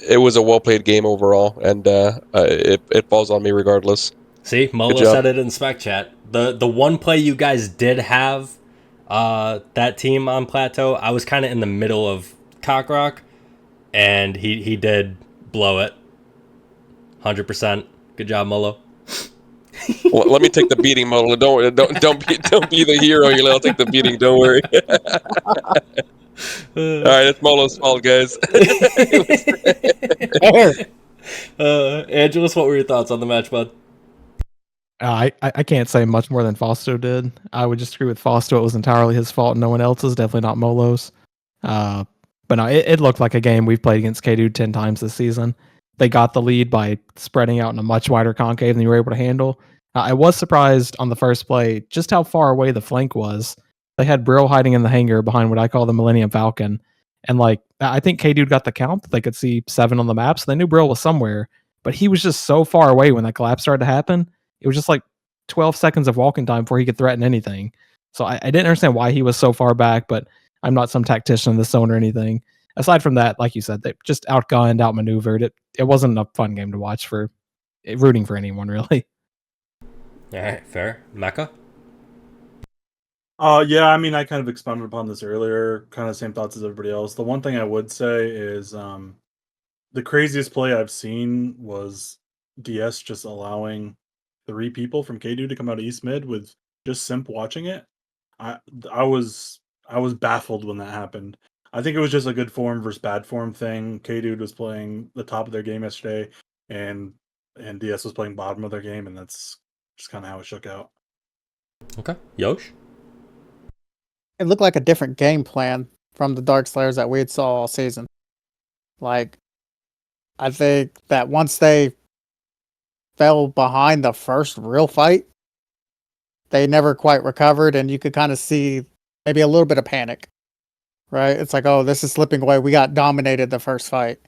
it was a well-played game overall, and it falls on me regardless. See, Mola said it in spec chat. The one play you guys did have That team on Plateau, I was kind of in the middle of Cockrock, and he did blow it. 100%. Good job, Molo. Well, let me take the beating, Molo. Don't be the hero. I'll take the beating. Don't worry. All right, it's Molo's fault, guys. Angelus, what were your thoughts on the match, bud? I can't say much more than Fausto did. I would just agree with Fausto. It was entirely his fault and no one else's, definitely not Molo's. But no, it looked like a game we've played against K-Dude 10 times this season. They got the lead by spreading out in a much wider concave than you were able to handle. I was surprised on the first play just how far away the flank was. They had Brill hiding in the hangar behind what I call the Millennium Falcon. And I think K-Dude got the count that they could see 7 on the map, so they knew Brill was somewhere. But he was just so far away when that collapse started to happen. It was just like 12 seconds of walking time before he could threaten anything. So I didn't understand why he was so far back, but I'm not some tactician in the zone or anything. Aside from that, like you said, they just outgunned, outmaneuvered. It wasn't a fun game to watch for rooting for anyone, really. All right, fair. Mecca? Yeah, I mean, I kind of expounded upon this earlier, kind of same thoughts as everybody else. The one thing I would say is the craziest play I've seen was DS just allowing 3 people from K2 to come out of East Mid with just Simp watching it. I I was baffled when that happened. I think it was just a good form versus bad form thing. K-Dude was playing the top of their game yesterday, and DS was playing bottom of their game, and that's just kind of how it shook out. Okay. Yosh? It looked like a different game plan from the Dark Slayers that we had saw all season. Like, I think that once they fell behind the first real fight, they never quite recovered, and you could kind of see maybe a little bit of panic, right? It's like, oh, this is slipping away. We got dominated the first fight.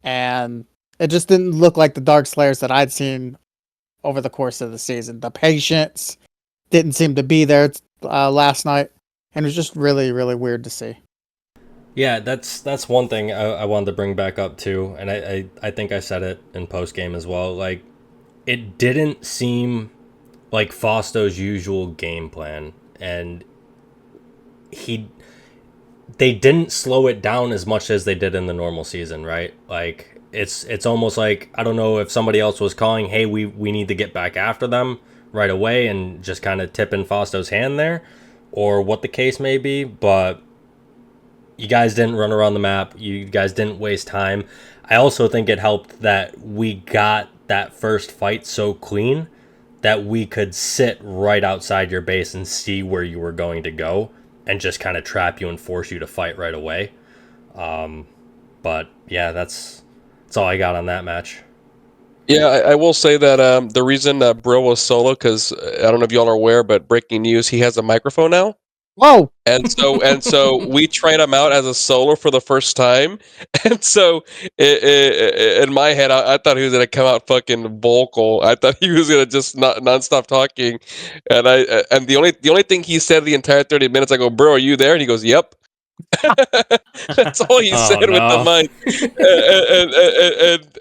And it just didn't look like the Dark Slayers that I'd seen over the course of the season. The patience didn't seem to be there last night, and it was just really, really weird to see. Yeah, that's one thing I wanted to bring back up too, and I think I said it in post game as well. Like, it didn't seem like Fausto's usual game plan, and they didn't slow it down as much as they did in the normal season, right? Like, it's almost like, I don't know if somebody else was calling, hey, we need to get back after them right away, and just kind of tipping Fausto's hand there, or what the case may be, but you guys didn't run around the map. You guys didn't waste time. I also think it helped that we got that first fight so clean that we could sit right outside your base and see where you were going to go and just kind of trap you and force you to fight right away. But yeah, that's all I got on that match. Yeah, I will say that the reason Brill was solo, because I don't know if y'all are aware, but breaking news, he has a microphone now. Whoa! And so we tried him out as a solo for the first time, and so in my head, I thought he was gonna come out fucking vocal. I thought he was gonna just nonstop talking, and the only thing he said the entire 30 minutes, I go, bro, are you there? And he goes, yep. That's all he said with the mic.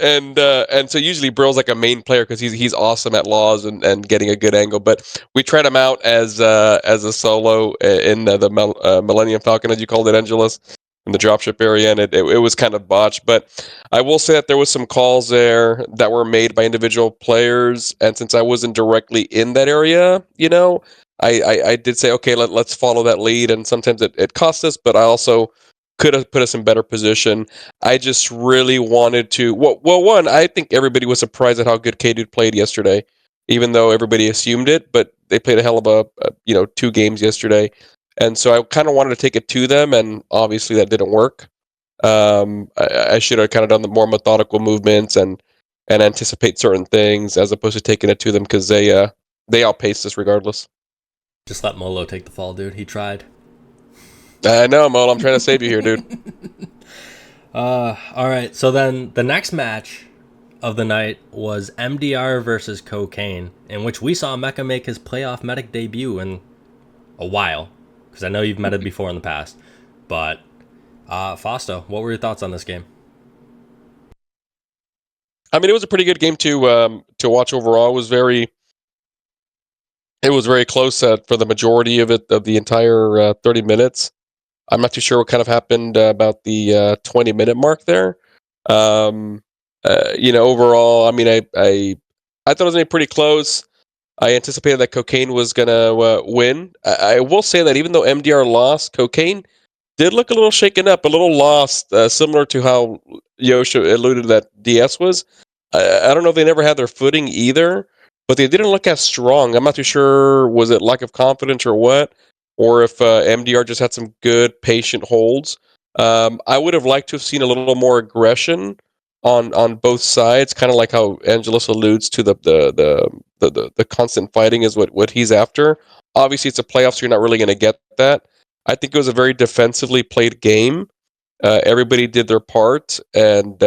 And so usually Brill's like a main player because he's awesome at laws and getting a good angle. But we tried him out as a solo in the Millennium Falcon, as you called it, Angelus, in the dropship area, and it was kind of botched. But I will say that there was some calls there that were made by individual players, and since I wasn't directly in that area, I did say, okay, let's follow that lead, and sometimes it cost us, but I also could have put us in better position. I just really wanted to. Well, one, I think everybody was surprised at how good K-Dude played yesterday, even though everybody assumed it. But they played a hell of a 2 games yesterday, and so I kind of wanted to take it to them, and obviously that didn't work. I should have kind of done the more methodical movements and anticipate certain things as opposed to taking it to them because they outpaced us regardless. Just let Molo take the fall, dude. He tried. I know, Molo. I'm trying to save you here, dude. All right. So then the next match of the night was MDR versus Cocaine, in which we saw Mecca make his playoff medic debut in a while, because I know you've met him before in the past. But Fausto, what were your thoughts on this game? I mean, it was a pretty good game to watch overall. It was very It was very close for the majority of the entire 30 minutes. I'm not too sure what kind of happened about the 20-minute mark there. Overall, I mean, I thought it was pretty close. I anticipated that Cocaine was gonna win. I will say that even though MDR lost, Cocaine did look a little shaken up, a little lost, similar to how Yosh alluded that DS was. I don't know if they never had their footing either, but they didn't look as strong. I'm not too sure, was it lack of confidence or what, or if MDR just had some good patient holds. I would have liked to have seen a little more aggression on both sides, kind of like how Angelus alludes to the constant fighting is what he's after. Obviously, it's a playoff, so you're not really going to get that. I think it was a very defensively played game. Everybody did their part, and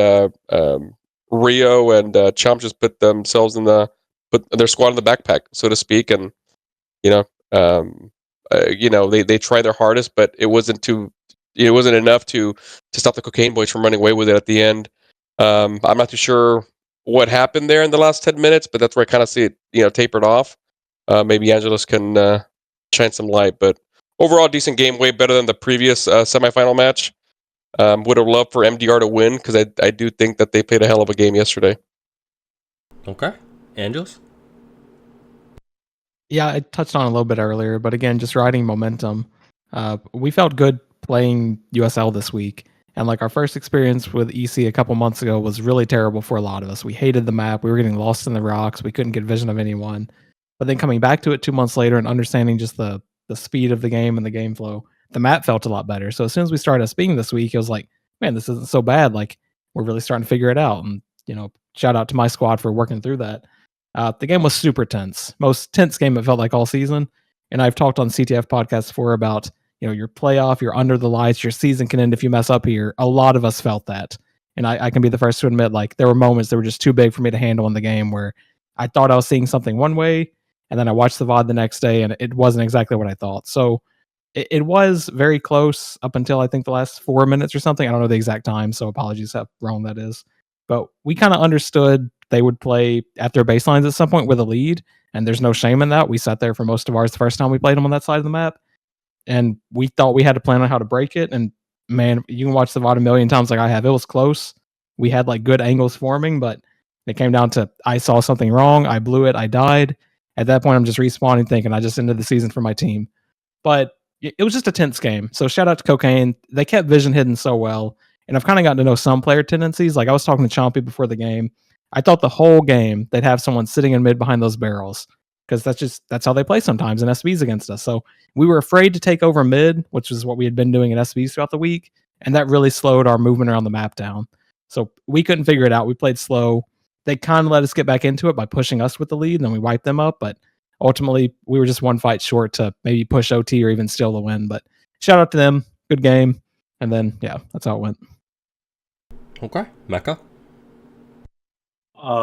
Rio and Chomp just put their squad in the backpack, so to speak, and you know, they tried their hardest, but it wasn't enough to stop the Cocaine Boys from running away with it at the end. I'm not too sure what happened there in the last 10 minutes, but that's where I kind of see it, tapered off. Maybe Angelus can shine some light, but overall, decent game, way better than the previous semifinal match. Would have loved for MDR to win because I do think that they played a hell of a game yesterday. Okay. Angelus? Yeah, I touched on it a little bit earlier, but again, just riding momentum. We felt good playing USL this week. And like our first experience with EC a couple months ago was really terrible for a lot of us. We hated the map. We were getting lost in the rocks. We couldn't get vision of anyone. But then coming back to it 2 months later and understanding just the speed of the game and the game flow, the map felt a lot better. So as soon as we started SBing this week, it was like, man, this isn't so bad. Like we're really starting to figure it out. And shout out to my squad for working through that. The game was super tense. Most tense game it felt like all season. And I've talked on CTF podcasts before about your playoff, you're under the lights, your season can end if you mess up here. A lot of us felt that. And I can be the first to admit, like, there were moments that were just too big for me to handle in the game where I thought I was seeing something one way, and then I watched the VOD the next day, and it wasn't exactly what I thought. So it was very close up until I think the last 4 minutes or something. I don't know the exact time, so apologies how wrong that is. But we kind of understood they would play at their baselines at some point with a lead, and there's no shame in that. We sat there for most of ours the first time we played them on that side of the map, and we thought we had to plan on how to break it. And man, you can watch the VOD a million times like I have. It was close. We had like good angles forming, but it came down to I saw something wrong. I blew it. I died. At that point, I'm just respawning thinking I just ended the season for my team. But it was just a tense game. So shout out to Cocaine. They kept vision hidden so well. And I've kind of gotten to know some player tendencies. Like I was talking to Chompy before the game. I thought the whole game they'd have someone sitting in mid behind those barrels because that's how they play sometimes in SBs against us. So we were afraid to take over mid, which is what we had been doing in SBs throughout the week, and that really slowed our movement around the map down. So we couldn't figure it out. We played slow. They kind of let us get back into it by pushing us with the lead, and then we wiped them up. But ultimately, we were just one fight short to maybe push OT or even steal the win. But shout out to them. Good game. And then, yeah, that's how it went. Okay. Mecca?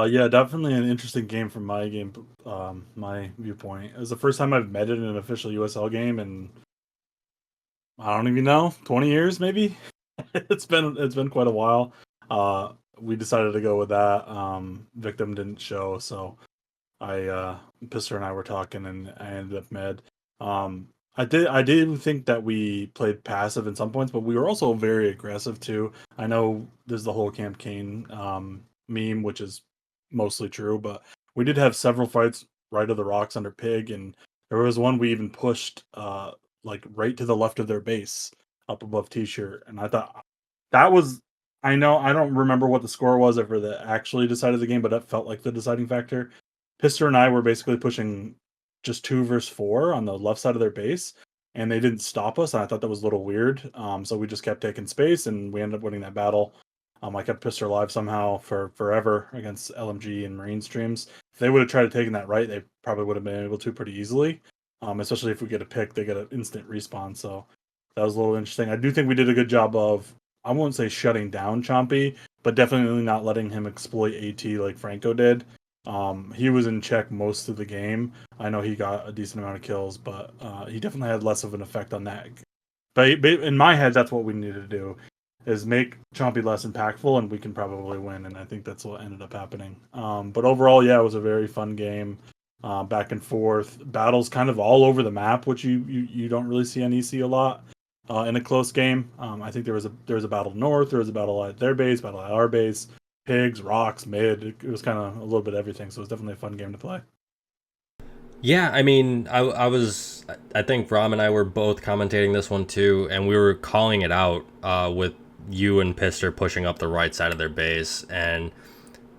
Yeah, definitely an interesting game from my viewpoint. It was the first time I've met it in an official USL game, and I don't even know, 20 years maybe. It's been quite a while. We decided to go with that. Victim didn't show, so Pister and I were talking, and I ended up med. I did think that we played passive in some points, but we were also very aggressive too. I know there's the whole Camp Kane meme, which is mostly true, but we did have several fights right of the rocks under Pig, and there was one we even pushed like right to the left of their base up above T-shirt, and I thought that was, I know I don't remember what the score was ever that actually decided the game, but that felt like the deciding factor. Pister and I were basically pushing just 2 versus 4 on the left side of their base, and they didn't stop us, and I thought that was a little weird. So we just kept taking space, and we ended up winning that battle. I kept Pister alive somehow for forever against LMG and Marine streams. If they would have tried to take that right, they probably would have been able to pretty easily. Especially if we get a pick, they get an instant respawn. So that was a little interesting. I do think we did a good job of, I won't say shutting down Chompy, but definitely not letting him exploit AT like Franco did. He was in check most of the game. I know he got a decent amount of kills, but he definitely had less of an effect on that. But in my head, that's what we needed to do, is make Chompy less impactful, and we can probably win. And I think that's what ended up happening. But overall, yeah, it was a very fun game. back and forth. Battles kind of all over the map, which you don't really see on EC a lot in a close game. I think there was a battle north, there was a battle at their base, battle at our base, pigs, rocks, mid. It was kind of a little bit of everything, so it was definitely a fun game to play. Yeah, I mean, I think Rom and I were both commentating this one too, and we were calling it out with you and Pister pushing up the right side of their base, and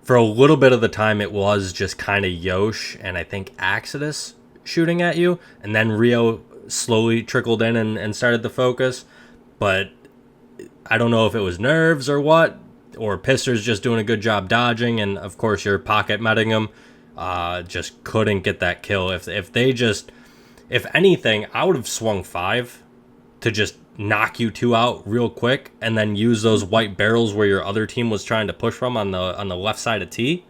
for a little bit of the time it was just kind of Yosh and I think Exodus shooting at you, and then Rio slowly trickled in and started the focus, but I don't know if it was nerves or what, or Pister's just doing a good job dodging, and of course you're pocket metting him. Just couldn't get that kill. If anything, I would have swung 5 to just knock you 2 out real quick, and then use those white barrels where your other team was trying to push from on the left side of T,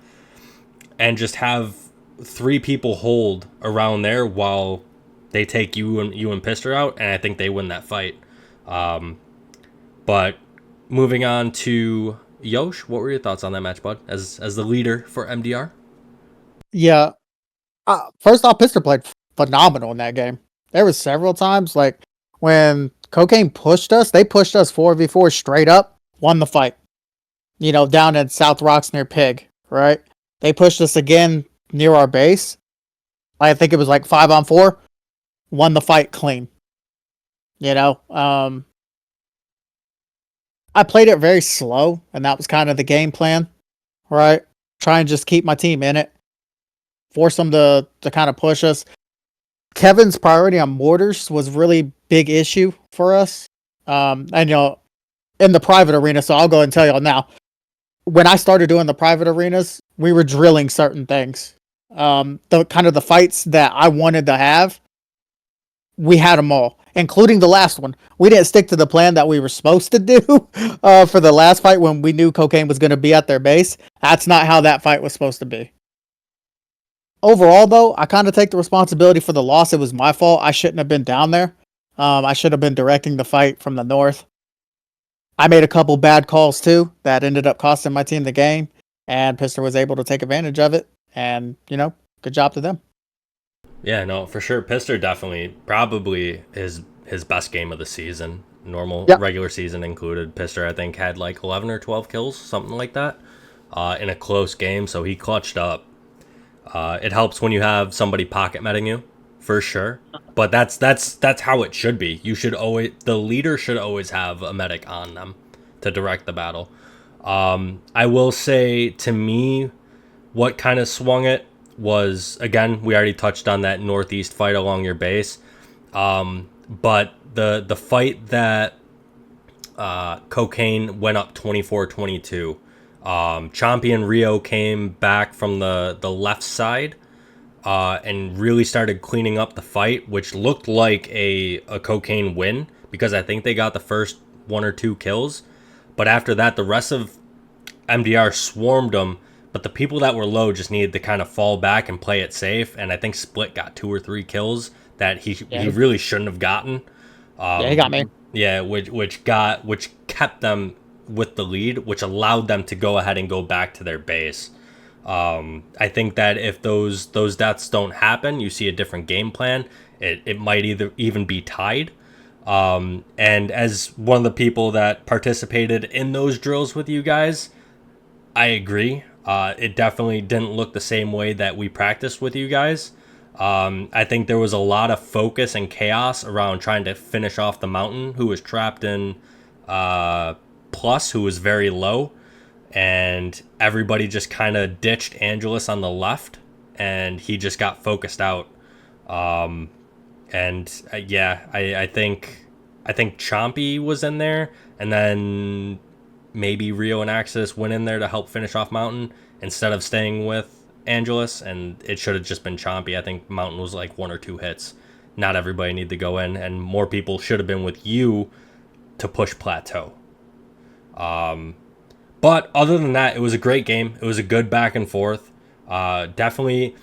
and just have 3 people hold around there while they take you and Pister out, and I think they win that fight. But moving on to Yosh, what were your thoughts on that match, bud? As the leader for MDR. Yeah. First off, Pister played phenomenal in that game. There was several times, like, when Cocaine pushed us, they pushed us 4v4 straight up, won the fight. Down in South Rocks near Pig, right? They pushed us again near our base. I think it was like 5-on-4, won the fight clean. I played it very slow, and that was kind of the game plan, right? Try and just keep my team in it. Force them to kind of push us. Kevin's priority on mortars was really big issue for us. And in the private arena, so I'll go and tell y'all now. When I started doing the private arenas, we were drilling certain things. The kind of the fights that I wanted to have, we had them all, including the last one. We didn't stick to the plan that we were supposed to do for the last fight when we knew Cocaine was going to be at their base. That's not how that fight was supposed to be. Overall, though, I kind of take the responsibility for the loss. It was my fault. I shouldn't have been down there. I should have been directing the fight from the north. I made a couple bad calls, too, that ended up costing my team the game, and Pister was able to take advantage of it, and, good job to them. Yeah, no, for sure. Pister definitely, probably his best game of the season, regular season included. Pister, I think, had like 11 or 12 kills, something like that, in a close game, so he clutched up. It helps when you have somebody pocket metting you, for sure. But that's how it should be. The leader should always have a medic on them to direct the battle. I will say, to me, what kind of swung it was, again, we already touched on that northeast fight along your base. But the fight that Cocaine went up 24-22. Champion Rio came back from the left side and really started cleaning up the fight, which looked like a Cocaine win, because I think they got the first 1 or 2 kills. But after that, the rest of MDR swarmed them, but the people that were low just needed to kind of fall back and play it safe, and I think Split got 2 or 3 kills that he really shouldn't have gotten. He got me. Yeah, which kept them with the lead, which allowed them to go ahead and go back to their base. I think that if those deaths don't happen, you see a different game plan. It might even be tied. And as one of the people that participated in those drills with you guys, I agree. It definitely didn't look the same way that we practiced with you guys. I think there was a lot of focus and chaos around trying to finish off the Mountain, who was trapped in Plus, who was very low, and everybody just kind of ditched Angelus on the left, and he just got focused out. I think Chompy was in there, and then maybe Rio and Axis went in there to help finish off Mountain instead of staying with Angelus, and it should have just been Chompy. I think Mountain was like 1 or 2 hits. Not everybody needed to go in, and more people should have been with you to push Plateau. But other than that, it was a great game. It was a good back and forth. Definitely,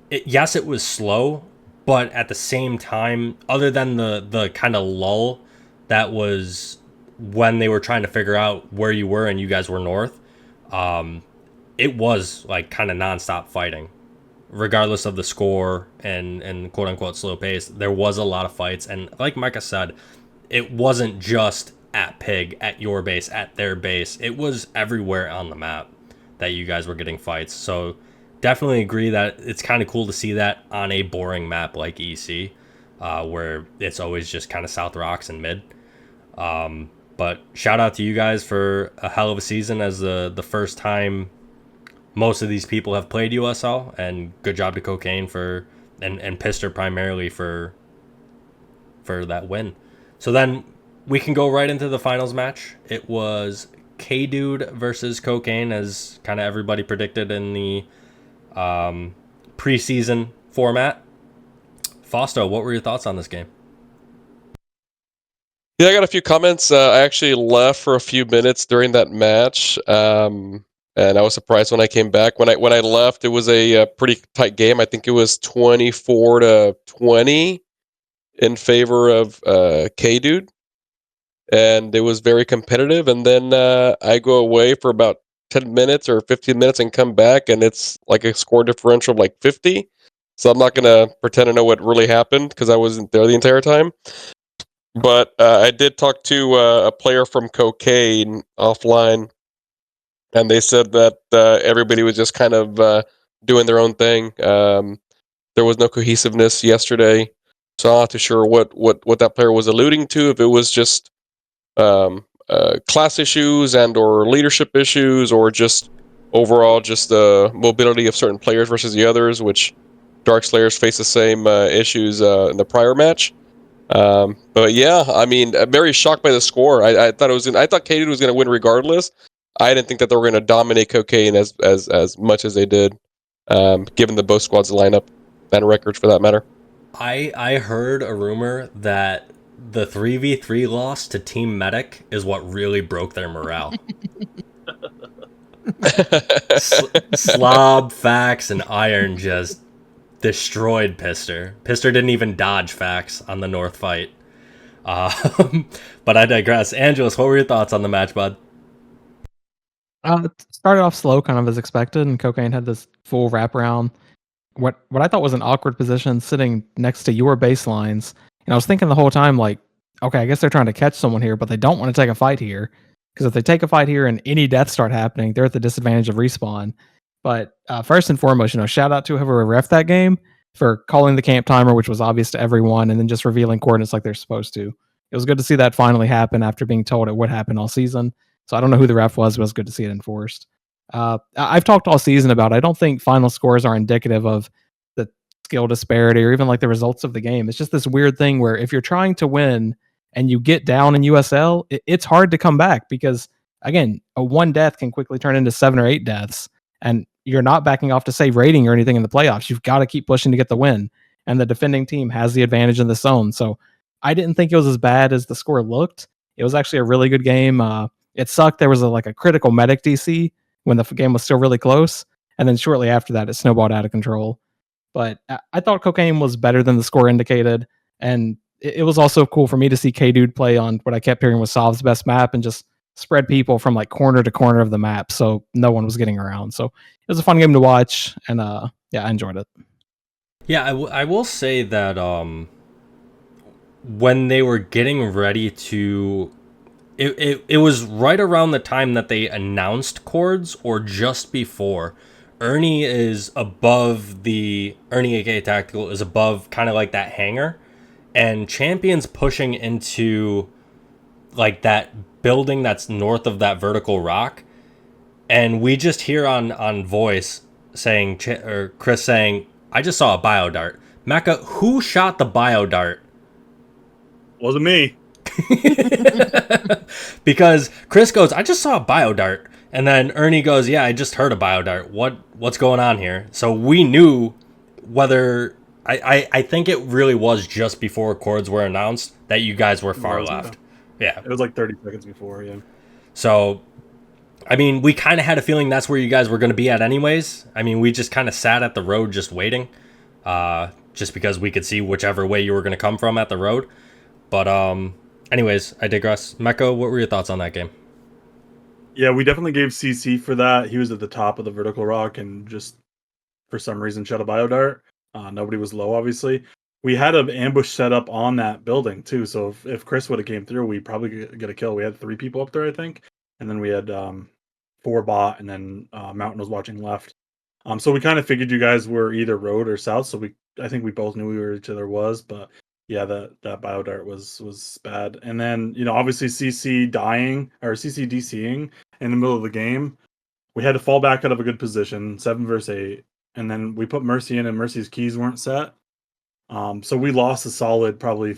yes, it was slow, but at the same time, other than the kind of lull that was when they were trying to figure out where you were and you guys were north, it was like kind of nonstop fighting. regardless of the score and quote unquote slow pace, there was a lot of fights. And like Mecca said, it wasn't just at Pig, at your base, at their base. It was everywhere on the map that you guys were getting fights. So definitely agree that it's kind of cool to see that on a boring map like EC, where it's always just kind of South Rocks and mid. But shout out to you guys for a hell of a season as the first time most of these people have played USL, and good job to Cocaine and Pister primarily for that win. So then we can go right into the finals match. It was K-Dude versus Cocaine, as kind of everybody predicted in the preseason format. Fausto, what were your thoughts on this game? Yeah, I got a few comments. I actually left for a few minutes during that match, and I was surprised when I came back. When I left, it was a pretty tight game. I think it was 24-20 in favor of K-Dude, and it was very competitive. And then I go away for about 10 minutes or 15 minutes and come back, and it's like a score differential of like 50. So I'm not going to pretend to know what really happened because I wasn't there the entire time. But I did talk to a player from Cocaine offline, and they said that everybody was just kind of doing their own thing. There was no cohesiveness yesterday, so I'm not too sure what that player was alluding to. If it was just class issues and or leadership issues, or just overall just the mobility of certain players versus the others, which Dark Slayers face the same issues in the prior match. But yeah, I mean, I'm very shocked by the score. I thought K-Dude was going to win regardless. I didn't think that they were going to dominate Cocaine as much as they did, given the both squads lineup and records for that matter. I heard a rumor that the 3v3 loss to Team Medic is what really broke their morale. Slob, Fax, and Iron just destroyed Pister. Pister didn't even dodge Fax on the North fight. But I digress. Angelus, what were your thoughts on the match, bud? It started off slow, kind of as expected, and Cocaine had this full wraparound. What I thought was an awkward position, sitting next to your baselines. And I was thinking the whole time, like, okay, I guess they're trying to catch someone here, but they don't want to take a fight here. Because if they take a fight here and any deaths start happening, they're at the disadvantage of respawn. But first and foremost, shout out to whoever ref that game for calling the camp timer, which was obvious to everyone, and then just revealing coordinates like they're supposed to. It was good to see that finally happen after being told it would happen all season. So I don't know who the ref was, but it was good to see it enforced. I've talked all season about I don't think final scores are indicative of the skill disparity or even like the results of the game. It's just this weird thing where if you're trying to win and you get down in USL, it's hard to come back because, again, a one death can quickly turn into 7 or 8 deaths. And you're not backing off to save rating or anything in the playoffs. You've got to keep pushing to get the win. And the defending team has the advantage in the zone. So I didn't think it was as bad as the score looked. It was actually a really good game. It sucked. There was a critical medic DC when the game was still really close. And then shortly after that, it snowballed out of control. But I thought Cocaine was better than the score indicated. And it was also cool for me to see K-Dude play on what I kept hearing was Sov's best map and just spread people from like corner to corner of the map. So no one was getting around. So it was a fun game to watch. And yeah, I enjoyed it. Yeah, I will say that when they were getting ready to... It was right around the time that they announced chords or just before. Ernie is above Ernie aka Tactical is above kind of like that hangar. And Champion's pushing into like that building that's north of that vertical rock. And we just hear on voice saying, or Chris saying, I just saw a bio dart. Mecca, who shot the bio dart? Wasn't me. Because Chris goes, I just saw a bio dart. And then Ernie goes, yeah, I just heard a bio dart. What's going on here? So we knew whether... I think it really was just before chords were announced that you guys were far left. Yeah. It was like 30 seconds before, yeah. So, I mean, we kind of had a feeling that's where you guys were going to be at anyways. I mean, we just kind of sat at the road just waiting. Just because we could see whichever way you were going to come from at the road. But anyways, I digress. Mecca, what were your thoughts on that game? Yeah, we definitely gave CC for that. He was at the top of the vertical rock and just for some reason shot a bio dart. Nobody was low, obviously. We had an ambush set up on that building too. So if Chris would have came through, we'd probably get a kill. We had 3 people up there, I think, and then we had 4 bot, and then Mountain was watching left. So we kind of figured you guys were either road or south. So I think we both knew where each other was, but yeah, that bio dart was bad. And then obviously CC dying or CC DCing in the middle of the game. We had to fall back out of a good position, 7 versus 8, and then we put Mercy in, and Mercy's keys weren't set. So we lost a solid probably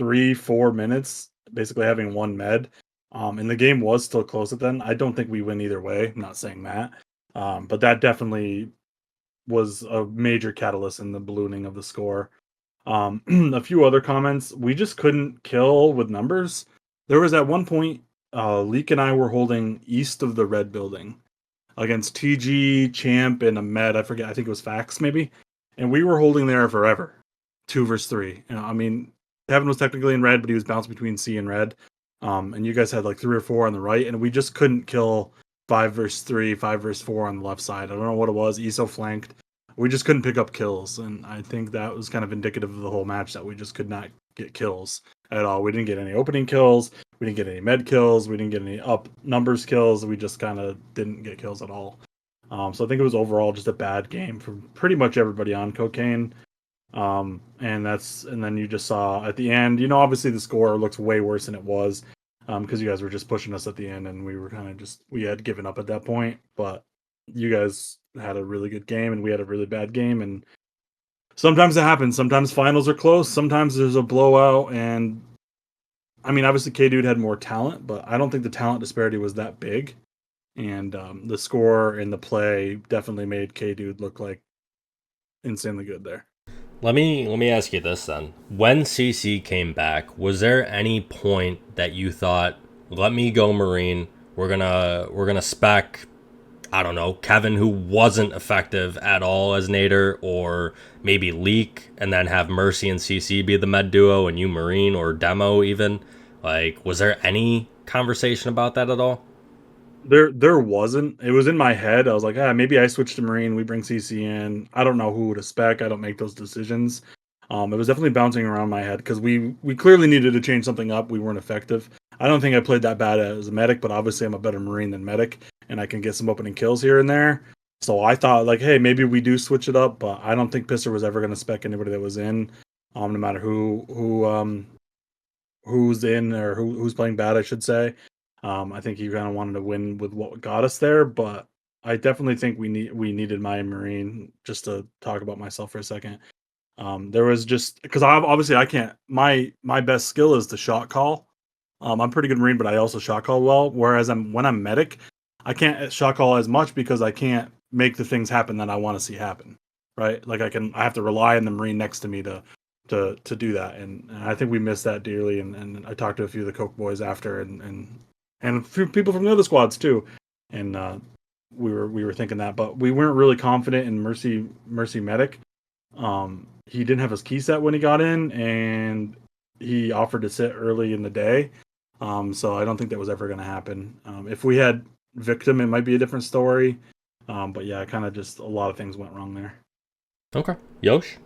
3-4 minutes, basically having 1 med. And the game was still close at then. I don't think we win either way. I'm not saying that. But that definitely was a major catalyst in the ballooning of the score. A few other comments. We just couldn't kill with numbers. There was at one point, Leek and I were holding east of the red building against TG, Champ, and a med. I forget. I think it was Fax maybe. And we were holding there forever. 2 versus 3. I mean, Kevin was technically in red, but he was bouncing between C and red. And you guys had like 3 or 4 on the right, and we just couldn't kill 5 versus 3, 5 versus 4 on the left side. I don't know what it was. ESO flanked. We just couldn't pick up kills, and I think that was kind of indicative of the whole match, that we just could not get kills at all. We didn't get any opening kills. We didn't get any med kills. We didn't get any up numbers kills. We just kind of didn't get kills at all. So I think it was overall just a bad game from pretty much everybody on Cocaine. And then you just saw at the end, obviously the score looks way worse than it was, because you guys were just pushing us at the end, and we were kind of we had given up at that point. But you guys had a really good game, and we had a really bad game, and sometimes it happens. Sometimes finals are close. Sometimes there's a blowout, and I mean, obviously K-Dude had more talent, but I don't think the talent disparity was that big. And the score and the play definitely made K-Dude look like insanely good there. Let me ask you this then. When CC came back, was there any point that you thought, let me go Marine, we're gonna spec, I don't know, Kevin, who wasn't effective at all as Nader, or maybe Leak, and then have Mercy and CC be the med duo and you Marine, or Demo even? Like, was there any conversation about that at all? There wasn't. It was in my head. I was like, maybe I switch to Marine. We bring CC in. I don't know who to spec. I don't make those decisions. It was definitely bouncing around my head because we clearly needed to change something up. We weren't effective. I don't think I played that bad as a medic, but obviously I'm a better Marine than medic, and I can get some opening kills here and there. So I thought, like, hey, maybe we do switch it up, but I don't think Pisser was ever going to spec anybody that was in, no matter who's in or who's playing bad, I should say. I think he kind of wanted to win with what got us there, but I definitely think we needed my Marine. Just to talk about myself for a second, there was just because I can't. My best skill is the shot call. I'm pretty good Marine, but I also shot call well. Whereas when I'm medic, I can't shot call as much because I can't make the things happen that I want to see happen. Right? Like I have to rely on the Marine next to me to do that, and I think we missed that dearly. And I talked to a few of the Coke boys after, and a few people from the other squads too, and we were thinking that, but we weren't really confident in Mercy medic. He didn't have his key set when he got in, and he offered to sit early in the day. So I don't think that was ever going to happen. If we had Victim, it might be a different story. But yeah, kind of just a lot of things went wrong there. Okay, Yosh.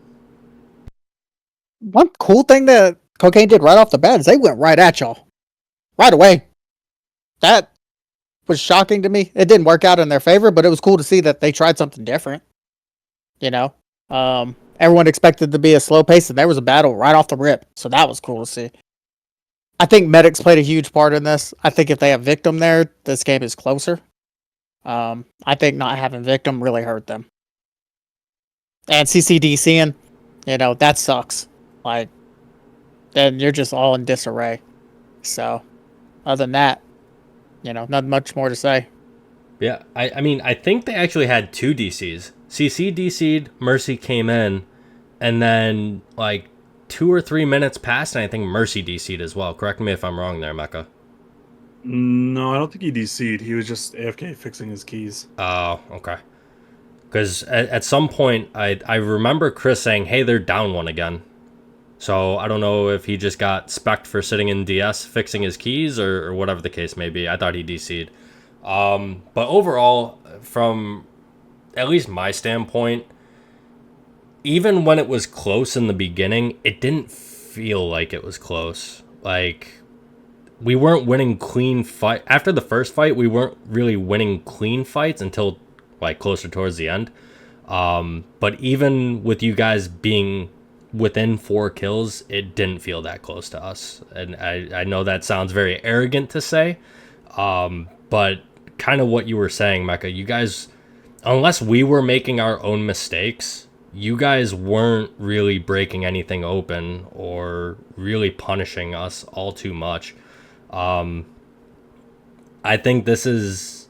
One cool thing that Cocaine did right off the bat is they went right at y'all, right away. That was shocking to me. It didn't work out in their favor, but it was cool to see that they tried something different. Everyone expected to be a slow pace, and there was a battle right off the rip. So that was cool to see. I think medics played a huge part in this. I think if they have Victim there, this game is closer. I think not having Victim really hurt them. And CCDCing, that sucks. Like, then you're just all in disarray. So, other than that, not much more to say. Yeah, I mean, I think they actually had 2 DCs. CC DC'd, Mercy came in, and then, like, 2 or 3 minutes passed, and I think Mercy DC'd as well. Correct me if I'm wrong there, Mecca. No, I don't think he DC'd. He was just AFK fixing his keys. Oh, okay. Because at some point, I remember Chris saying, hey, they're down 1 again. So I don't know if he just got spec'd for sitting in DS fixing his keys or whatever the case may be. I thought he DC'd. But overall, from at least my standpoint, even when it was close in the beginning, it didn't feel like it was close. Like, we weren't winning clean fight. After the first fight, we weren't really winning clean fights until like closer towards the end. But even with you guys being within 4 kills, it didn't feel that close to us. And I know that sounds very arrogant to say, but kind of what you were saying, Mecca, you guys, unless we were making our own mistakes, you guys weren't really breaking anything open or really punishing us all too much. I think this is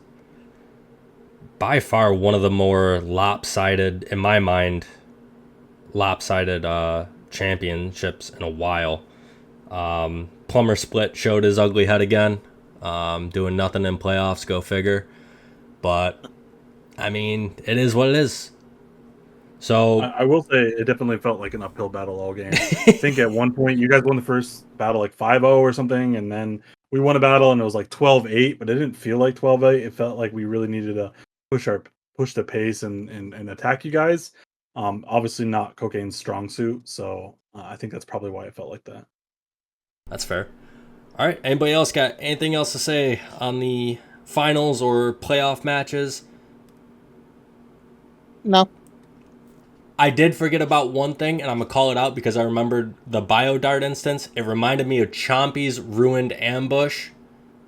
by far one of the more lopsided, in my mind, championships in a while. Plumber Split showed his ugly head again, doing nothing in playoffs, go figure. But, I mean, it is what it is. So I will say it definitely felt like an uphill battle all game. I think at one point you guys won the first battle like 5-0 or something, and then we won a battle and it was like 12-8, but it didn't feel like 12-8. It felt like we really needed to push the pace and attack you guys. Obviously not Cocaine's strong suit, so I think that's probably why it felt like that. that's fair. All right, anybody else got anything else to say on the finals or playoff matches? No. I did forget about one thing, and I'm going to call it out because I remembered the Biodart instance. It reminded me of Chompy's ruined ambush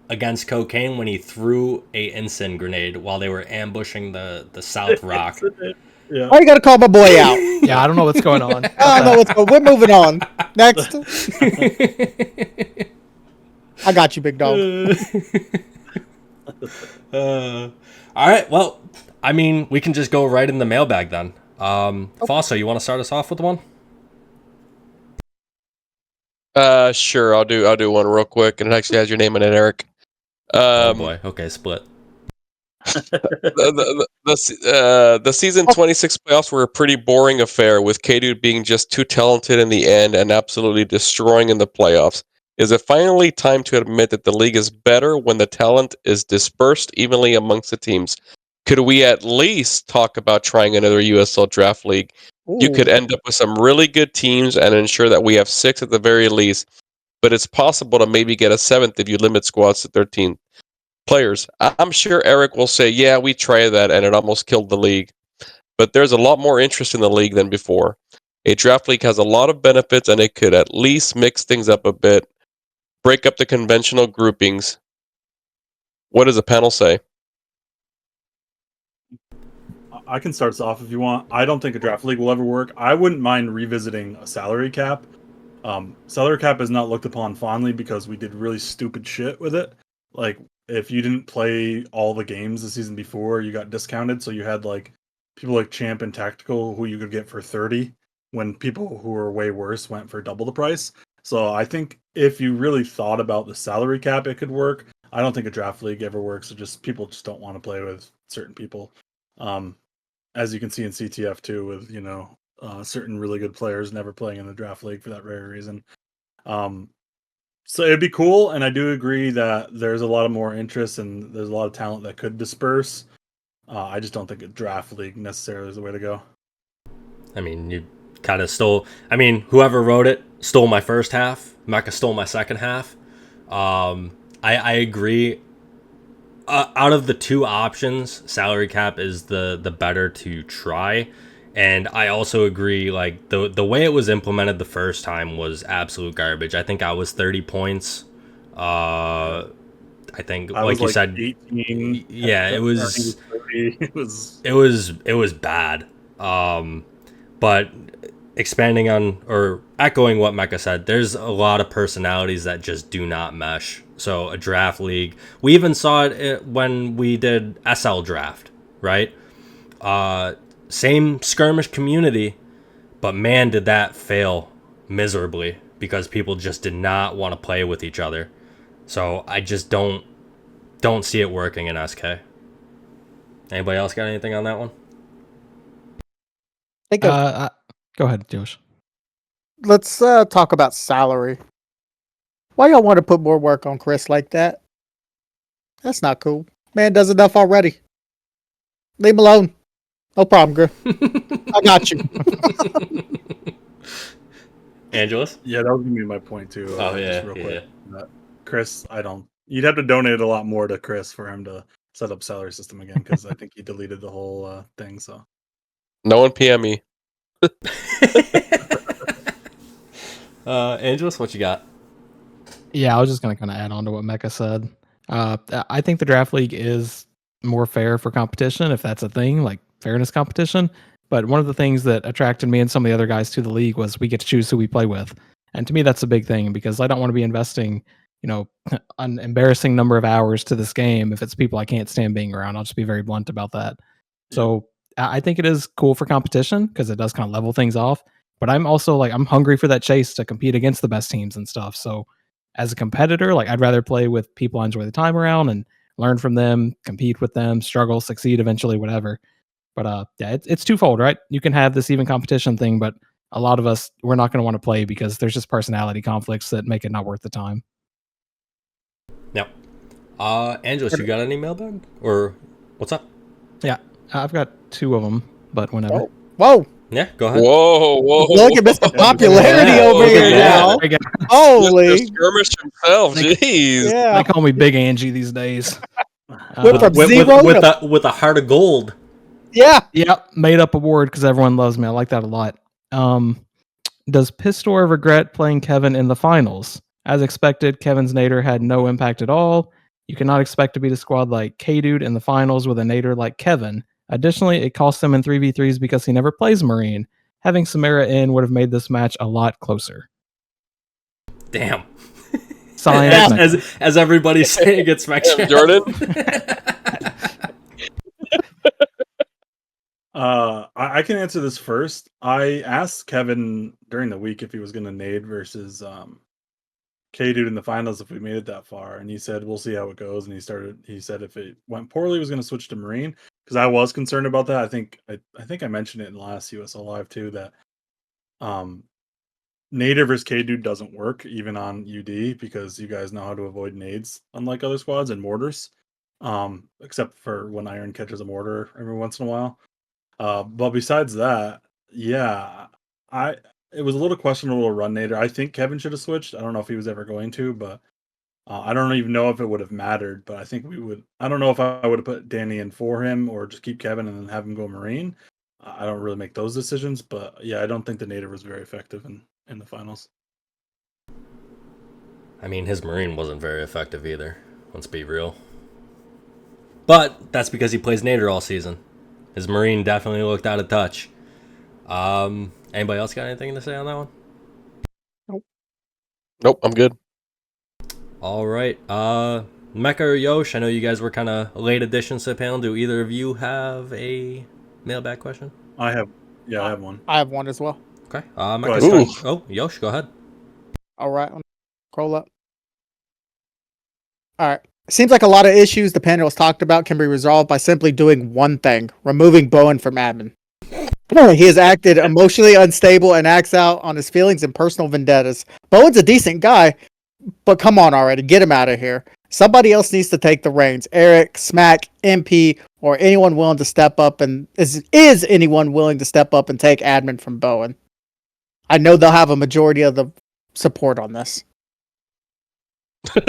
against Cocaine when he threw a Ensign grenade while they were ambushing the South Rock. Yeah. Why you gotta call my boy out? Yeah, I don't know what's going on. I don't know what's going. We're moving on. Next. I got you, big dog. All right, well, I mean, we can just go right in the mailbag then. Fausto, you want to start us off with one? Sure. I'll do one real quick, and it actually has your name in it, Eric. Oh boy. Okay, split. The season 26 playoffs were a pretty boring affair, with K-Dude being just too talented in the end and absolutely destroying in the playoffs. Is it finally time to admit that the league is better when the talent is dispersed evenly amongst the teams? Could we at least talk about trying another USL draft league? You could end up with some really good teams and ensure that we have 6 at the very least, but it's possible to maybe get a 7th if you limit squads to 13 players. I'm sure Eric will say, yeah, we tried that and it almost killed the league. But there's a lot more interest in the league than before. A draft league has a lot of benefits, and it could at least mix things up a bit, break up the conventional groupings. What does the panel say? I can start us off if you want. I don't think a draft league will ever work. I wouldn't mind revisiting a salary cap. Salary cap is not looked upon fondly because we did really stupid shit with it. Like, if you didn't play all the games the season before, you got discounted. So you had like people like Champ and Tactical who you could get for 30 when people who were way worse went for double the price. So I think if you really thought about the salary cap, it could work. I don't think a draft league ever works. It just people just don't want to play with certain people. As you can see in CTF too, with certain really good players never playing in the draft league for that very reason. So it'd be cool, and I do agree that there's a lot of more interest and there's a lot of talent that could disperse. I just don't think a draft league necessarily is the way to go. I mean, you kind of stole. I mean, whoever wrote it stole my first half. Mecca stole my second half. I agree. Out of the two options, salary cap is the better to try. And I also agree, like, the way it was implemented the first time was absolute garbage. I think I was 30 points. I think, like you said, 18. yeah, it was 30. it was bad. But expanding on or echoing what Mecca said, there's a lot of personalities that just do not mesh. So a draft league, we even saw it when we did SL draft, right? Same skirmish community, but man, did that fail miserably because people just did not want to play with each other. So I just don't see it working in SK. Anybody else got anything on that one? Go ahead, Yosh. Let's talk about salary. Why y'all want to put more work on Chris like that? That's not cool. Man does enough already. Leave him alone. No problem, Griff. I got you. Angelus? Yeah, that was gonna be my point too. Oh, yeah, just real yeah. quick. That Chris, I don't. You'd have to donate a lot more to Chris for him to set up salary system again because I think he deleted the whole thing. So No one PM me. Angelus, what you got? Yeah, I was just going to kind of add on to what Mecca said. I think the draft league is more fair for competition, if that's a thing, like fairness competition. But one of the things that attracted me and some of the other guys to the league was we get to choose who we play with. And to me, that's a big thing because I don't want to be investing, an embarrassing number of hours to this game if it's people I can't stand being around. I'll just be very blunt about that. So I think it is cool for competition because it does kind of level things off. But I'm also like, I'm hungry for that chase to compete against the best teams and stuff. So as a competitor, like I'd rather play with people I enjoy the time around and learn from them, compete with them, struggle, succeed eventually, whatever. But yeah, it's twofold, right? You can have this even competition thing, but a lot of us we're not going to want to play because there's just personality conflicts that make it not worth the time. Yep. Angelus, you got any mailbag? Or what's up? Yeah, I've got two of them, but whenever. Whoa. Yeah, go ahead. Whoa. Look at Mr. Popularity Yeah, over look here at now. that. Mr. Holy. Skirmish himself. They- Jeez. Yeah. They call me Big Angie these days. Went from zero to- with a heart of gold. Yeah. Yep, made up award because everyone loves me. I like that a lot. Does Pistor regret playing Kevin in the finals? As expected, Kevin's nader had no impact at all. You cannot expect to beat a squad like K-Dude in the finals with a nader like Kevin. Additionally, it cost him in 3v3s because he never plays Marine. Having Samara in would have made this match a lot closer. Damn. Science. As everybody's saying, it's Mecca. Jordan? I can answer this first. I asked Kevin during the week if he was going to nade versus K-Dude in the finals if we made it that far, and he said we'll see how it goes. And he said if it went poorly, he was going to switch to Marine because I was concerned about that. I think I mentioned it in the last USL Live too that nader versus K-Dude doesn't work even on UD because you guys know how to avoid nades unlike other squads and mortars, except for when Iron catches a mortar every once in a while. But besides that, yeah, it was a little questionable to run nader. I think Kevin should have switched. I don't know if he was ever going to, but I don't even know if it would have mattered. But I think we would. I don't know if I would have put Danny in for him or just keep Kevin and then have him go Marine. I don't really make those decisions, but yeah, I don't think the nader was very effective in the finals. I mean, his Marine wasn't very effective either. Let's be real. But that's because he plays nader all season. His Marine definitely looked out of touch. Anybody else got anything to say on that one? Nope, I'm good. All right. Mecca or Yosh, I know you guys were kind of late additions to the panel. Do either of you have a mailbag question? I have one. I have one as well. Okay. ahead. Mecca's oh, Yosh, go ahead. All right. Scroll up. All right. Seems like a lot of issues the panel has talked about can be resolved by simply doing one thing, removing Bowen from admin. He has acted emotionally unstable and acts out on his feelings and personal vendettas. Bowen's a decent guy, but come on already, get him out of here. Somebody else needs to take the reins. Eric, Smack, MP, or anyone willing to step up and is anyone willing to step up and take admin from Bowen? I know they'll have a majority of the support on this.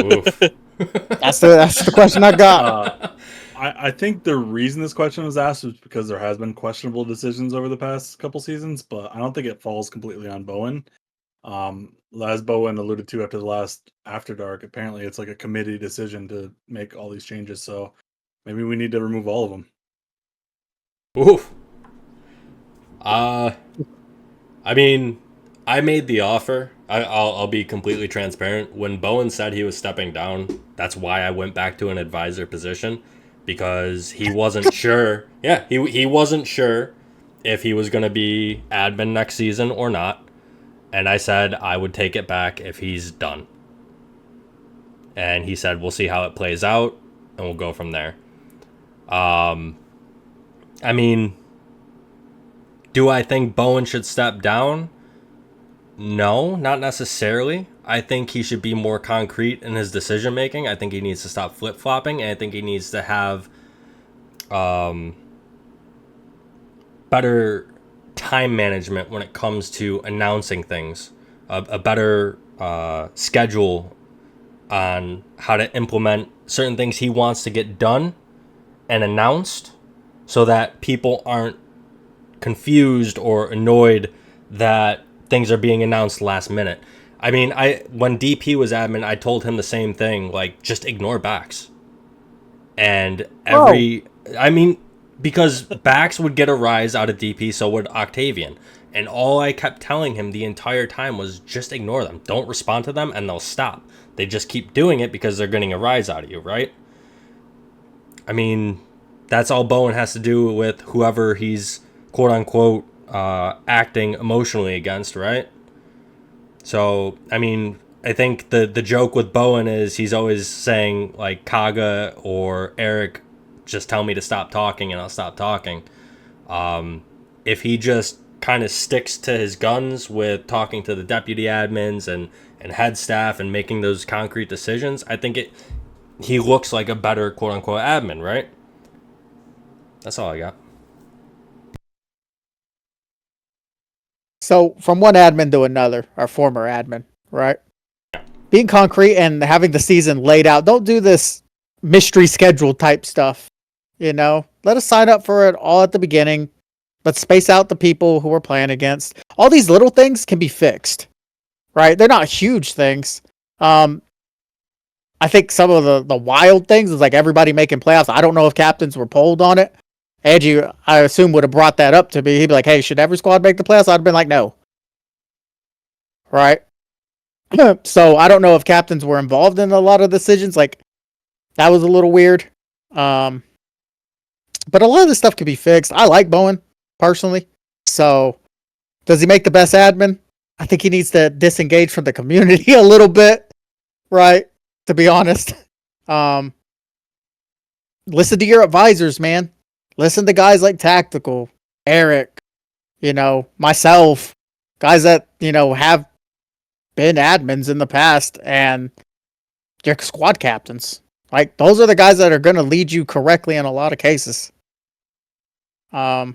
Oof. That's the question I got. I think the reason this question was asked is because there has been questionable decisions over the past couple seasons, but I don't think it falls completely on Bowen. As Bowen alluded to after the last After Dark, apparently it's like a committee decision to make all these changes, so maybe we need to remove all of them. Oof. I mean, I made the offer. I'll be completely transparent. When Bowen said he was stepping down, that's why I went back to an advisor position, because he wasn't sure. Yeah, he wasn't sure if he was going to be admin next season or not. And I said I would take it back if he's done. And he said, we'll see how it plays out, and we'll go from there. I mean, do I think Bowen should step down? No, not necessarily. I think he should be more concrete in his decision making. I think he needs to stop flip flopping, and I think he needs to have better time management when it comes to announcing things, a better schedule on how to implement certain things he wants to get done and announced, so that people aren't confused or annoyed that things are being announced last minute. I mean, when DP was admin, I told him the same thing, like, just ignore backs. And because backs would get a rise out of DP, so would Octavian. And all I kept telling him the entire time was just ignore them. Don't respond to them, and they'll stop. They just keep doing it because they're getting a rise out of you, right? I mean, that's all Bowen has to do with whoever he's quote-unquote acting emotionally against, right? So, I mean, I think the joke with Bowen is he's always saying, like, Kaga or Eric, just tell me to stop talking and I'll stop talking. If he just kind of sticks to his guns with talking to the deputy admins and head staff and making those concrete decisions, I think he looks like a better quote-unquote admin, right? That's all I got. So from one admin to another, our former admin, right? Being concrete and having the season laid out. Don't do this mystery schedule type stuff. Let us sign up for it all at the beginning. Let's space out the people who we're playing against. All these little things can be fixed, right? They're not huge things. I think some of the wild things is like everybody making playoffs. I don't know if captains were polled on it. Angie, I assume, would have brought that up to me. He'd be like, hey, should every squad make the playoffs? I'd have been like, no. Right? So I don't know if captains were involved in a lot of decisions. Like, that was a little weird. But a lot of this stuff can be fixed. I like Bowen, personally. So, does he make the best admin? I think he needs to disengage from the community a little bit. Right? To be honest. Listen to your advisors, man. Listen to guys like Tactical, Eric, myself, guys that, have been admins in the past and your squad captains. Like, those are the guys that are going to lead you correctly in a lot of cases. Yeah,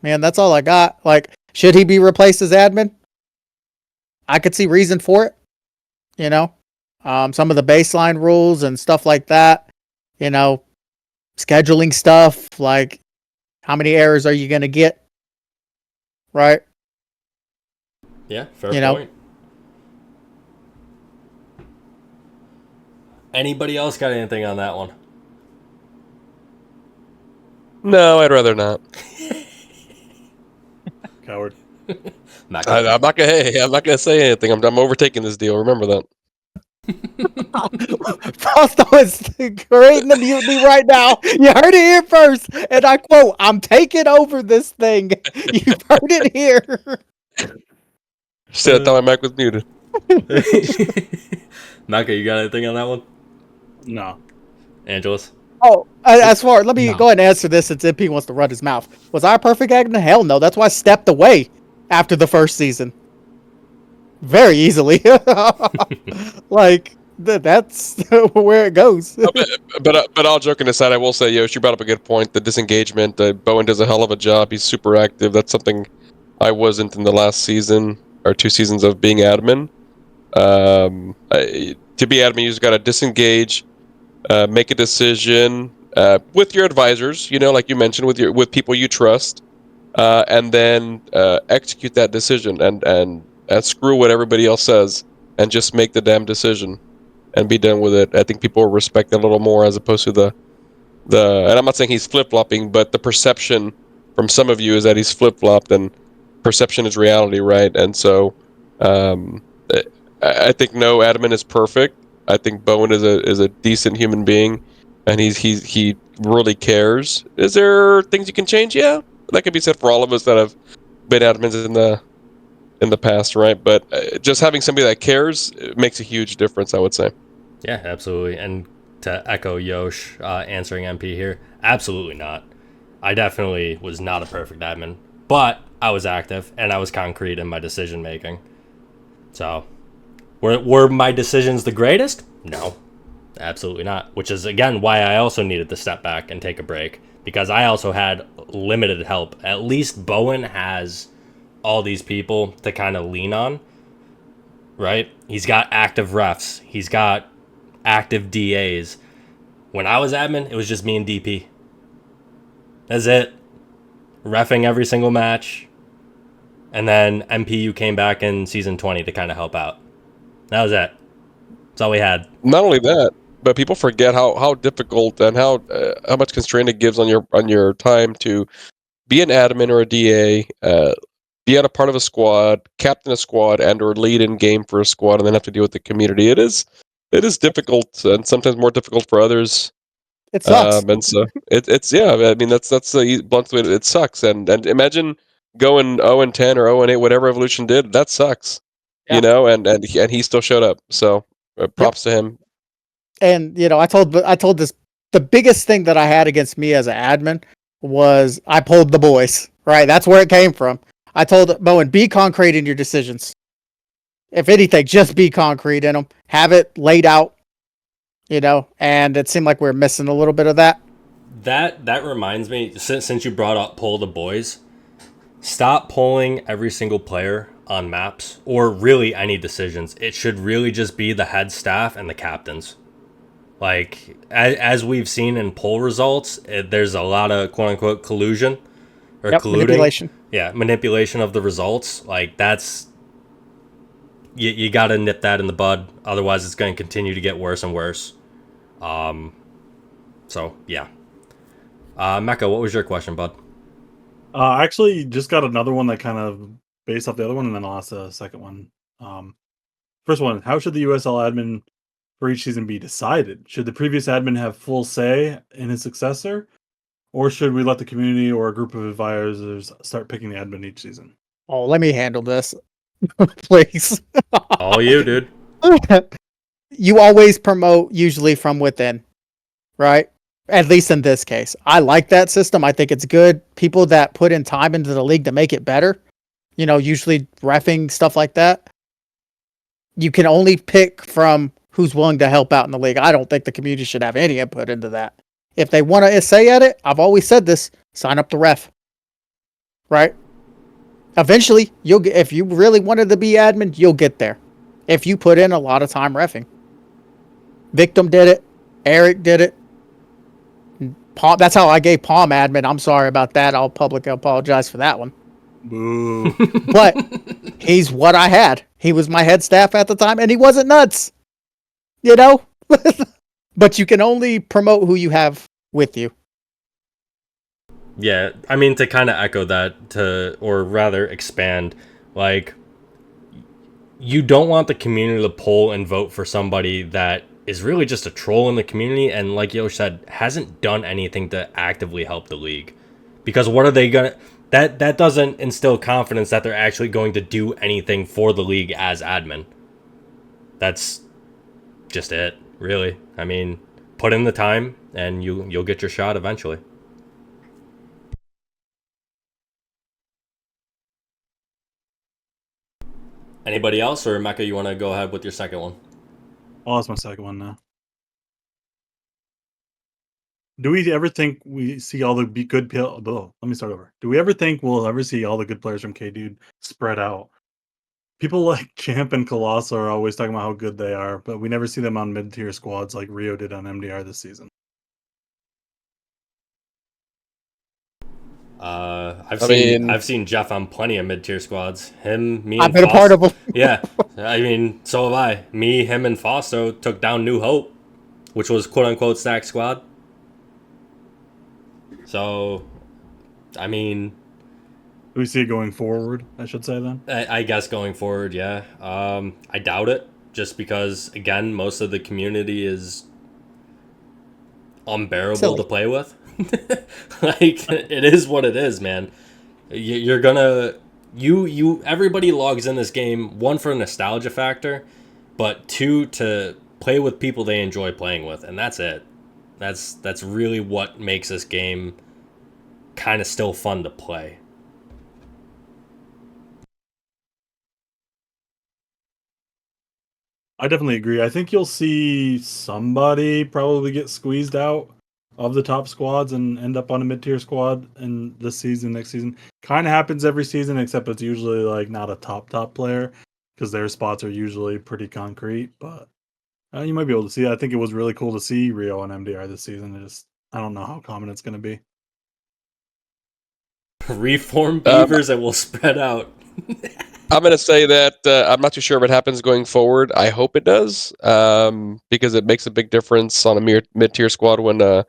man, that's all I got. Like, should he be replaced as admin? I could see reason for it. Some of the baseline rules and stuff like that, scheduling stuff, like how many errors are you going to get? Right? Yeah, fair point. Anybody else got anything on that one? No, I'd rather not. Coward. I'm not gonna say anything. I'm overtaking this deal. Remember that. Fausto is creating the mutiny right now. You heard it here first. And I quote, I'm taking over this thing. You've heard it here. Said I thought my mic was muted. Mecca, you got anything on that one? No. Angelus? Oh, let me go ahead and answer this since MP wants to run his mouth. Was I a perfect admin? Hell no. That's why I stepped away after the first season. Very easily. Like, that's where it goes. But all joking aside, I will say, Yosh, you brought up a good point. The disengagement. Bowen does a hell of a job. He's super active. That's something I wasn't in the last season or 2 seasons of being admin. To be admin, you just got to disengage, make a decision with your advisors. Like you mentioned, with people you trust, and then execute that decision and screw what everybody else says and just make the damn decision and be done with it. I think people will respect it a little more as opposed to the and I'm not saying he's flip-flopping, but the perception from some of you is that he's flip-flopped, and perception is reality, right? And so I think no admin is perfect. I think Bowen is a decent human being, and he really cares. Is there things you can change? Yeah, that could be said for all of us that have been admins in the past, right? But just having somebody that cares makes a huge difference, I would say. Yeah, absolutely. And to echo Yosh answering MP here, absolutely not. I definitely was not a perfect admin, but I was active and I was concrete in my decision making. So, were my decisions the greatest? No, absolutely not. Which is, again, why I also needed to step back and take a break, because I also had limited help. At least Bowen has all these people to kind of lean on, right? He's got active refs. He's got active DAs. When I was admin, it was just me and DP. That's it. Reffing every single match. And then MPU came back in season 20 to kind of help out. That was it. That's all we had. Not only that, but people forget how difficult and how much constraint it gives on your time to be an admin or a DA, be on a part of a squad, captain a squad, and or lead in game for a squad, and then have to deal with the community. It is difficult, and sometimes more difficult for others. It sucks. And so it's yeah. I mean that's the blunt way. It sucks, and imagine going 0-10 or 0-8, whatever Evolution did. That sucks, Yeah. you know. And he still showed up. So props to him. And I told this, the biggest thing that I had against me as an admin was I pulled the boys. Right, that's where it came from. I told Bowen, be concrete in your decisions. If anything, just be concrete in them. Have it laid out. And it seemed like we were missing a little bit of that. That reminds me, since you brought up pull the boys, stop pulling every single player on maps or really any decisions. It should really just be the head staff and the captains. Like, as we've seen in poll results, there's a lot of quote-unquote collusion or colluding. Manipulation. Yeah, manipulation of the results. Like, that's... You got to nip that in the bud. Otherwise, it's going to continue to get worse and worse. So, yeah. Mecca, what was your question, bud? I actually just got another one that kind of based off the other one, and then I'll ask the second one. First one, how should the USL admin for each season be decided? Should the previous admin have full say in his successor? Or should we let the community or a group of advisors start picking the admin each season? Oh, let me handle this. Please. All you, dude. You always promote usually from within, right? At least in this case. I like that system. I think it's good. People that put in time into the league to make it better, usually reffing, stuff like that. You can only pick from who's willing to help out in the league. I don't think the community should have any input into that. If they want to say at it, I've always said this, sign up the ref. Right? Eventually, you'll get, if you really wanted to be admin, you'll get there. If you put in a lot of time reffing. Victim did it. Eric did it. Palm, that's how I gave Palm admin. I'm sorry about that. I'll publicly apologize for that one. Boo. But he's what I had. He was my head staff at the time, and he wasn't nuts. But you can only promote who you have with you. Yeah, I mean, to kind of echo that, or rather expand, like, you don't want the community to poll and vote for somebody that is really just a troll in the community and, like Yosh said, hasn't done anything to actively help the league. Because what are they going to... That doesn't instill confidence that they're actually going to do anything for the league as admin. That's just it, really. I mean, put in the time and you'll get your shot eventually. Anybody else, or Mecca, you want to go ahead with your second one? I'll ask my second one now. Do we ever think we see all the good... Let me start over. Do we ever think we'll ever see all the good players from K-Dude spread out? People like Champ and Colossal are always talking about how good they are, but we never see them on mid-tier squads like Rio did on MDR this season. I've seen Jeff on plenty of mid-tier squads. Him, me, and I've been a part of them. Yeah, I mean, so have I. Me, him, and Fausto took down New Hope, which was quote-unquote stack squad. So, I mean... Do we see it going forward, I should say, then? I guess going forward, yeah. I doubt it, just because, again, most of the community is unbearable to play with. Like, it is what it is, man. You're gonna... Everybody logs in this game, one, for a nostalgia factor, but two, to play with people they enjoy playing with, and that's it. That's really what makes this game kind of still fun to play. I definitely agree. I think you'll see somebody probably get squeezed out of the top squads and end up on a mid-tier squad in this season, next season. Kind of happens every season, except it's usually like not a top player because their spots are usually pretty concrete. But you might be able to see it. I think it was really cool to see Rio and MDR this season. I don't know how common it's going to be. Reform beavers and we'll spread out. I'm going to say that I'm not too sure if it happens going forward. I hope it does, because it makes a big difference on a mid-tier squad when a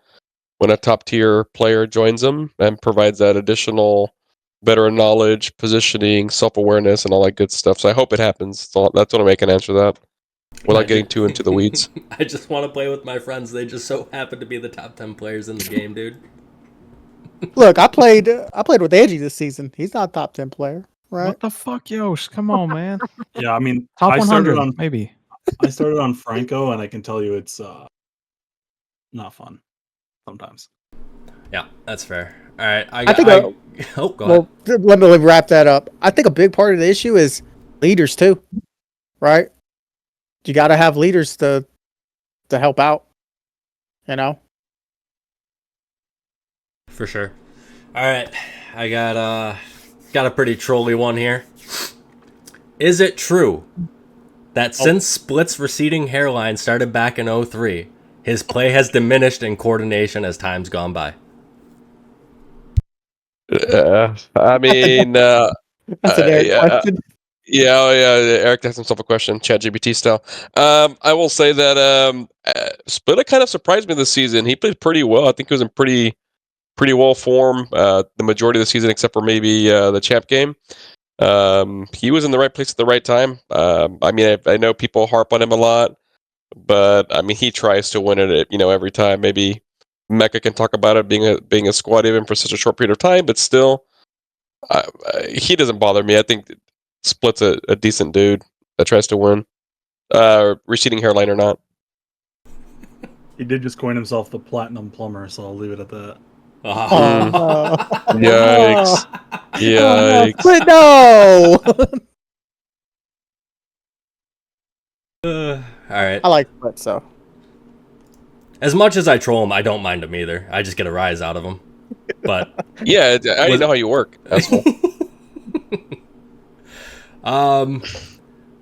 top-tier player joins them and provides that additional veteran knowledge, positioning, self-awareness, and all that good stuff. So I hope it happens. That's what I can answer that without getting too into the weeds. I just want to play with my friends. They just so happen to be the top 10 players in the game, dude. Look, I played with Edgy this season. He's not a top 10 player, right? What the fuck, Yosh? Come on, man. Yeah, I mean, Top I 100, started on maybe. I started on Franco, and I can tell you it's not fun sometimes. Yeah, that's fair. All right, go ahead. Let me wrap that up. I think a big part of the issue is leaders too, right? You got to have leaders to help out, you know. For sure. All right, I got a pretty trolly one here. Is it true that since Split's receding hairline started back in 2003, his play has diminished in coordination as time's gone by? I mean, That's a Derek question. Yeah, Eric asked himself a question, ChatGPT style. I will say that Splitta kind of surprised me this season. He played pretty well. I think he was in pretty well form the majority of the season, except for maybe the champ game. He was in the right place at the right time. I mean, I know people harp on him a lot, but I mean, he tries to win it, every time. Maybe Mecca can talk about it being a squad even for such a short period of time, but still, he doesn't bother me. I think Split's a decent dude that tries to win, receding hairline or not. He did just coin himself the Platinum Plumber, so I'll leave it at that. Yikes! Yikes! But no. All right. I like Split, so. As much as I troll him, I don't mind him either. I just get a rise out of him. But yeah, I didn't know how you work. That's cool.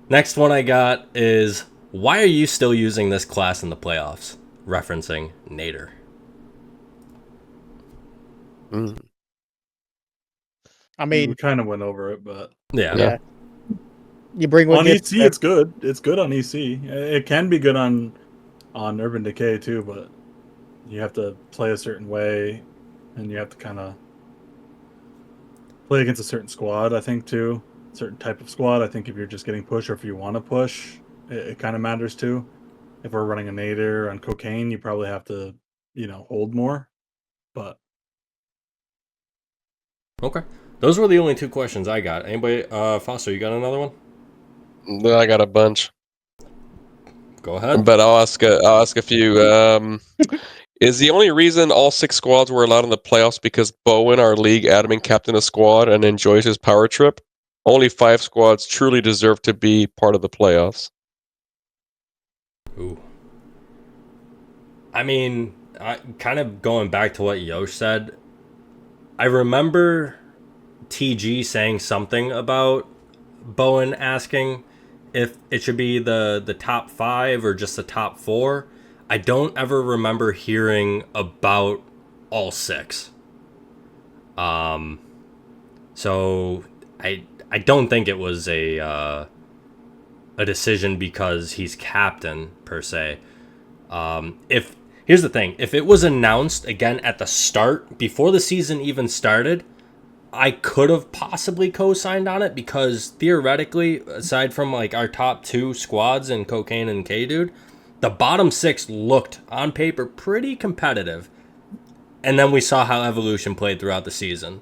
Next one I got is, why are you still using this class in the playoffs? Referencing Nader. I mean, we kind of went over it, but yeah. You bring on EC, it's good. It's good on EC. It can be good on Urban Decay too, but you have to play a certain way, and you have to kind of play against a certain squad. I think too, certain type of squad. I think if you're just getting pushed, or if you want to push, it kind of matters too. If we're running a Nader on cocaine, you probably have to, hold more. But okay, those were the only two questions I got. Anybody, Fausto, you got another one? I got a bunch. Go ahead. But I'll ask a few. Is the only reason all 6 squads were allowed in the playoffs because Bowen, our league admin, captained a squad and enjoys his power trip? Only 5 squads truly deserve to be part of the playoffs. Ooh. I mean, kind of going back to what Yosh said, I remember TG saying something about Bowen asking if it should be the top 5 or just the top 4. I don't ever remember hearing about all 6. So I don't think it was a decision because he's captain per se. Here's the thing, if it was announced again at the start before the season even started, I could have possibly co-signed on it because theoretically, aside from like our top 2 squads in Cocaine and K-Dude, the bottom 6 looked on paper pretty competitive. And then we saw how Evolution played throughout the season.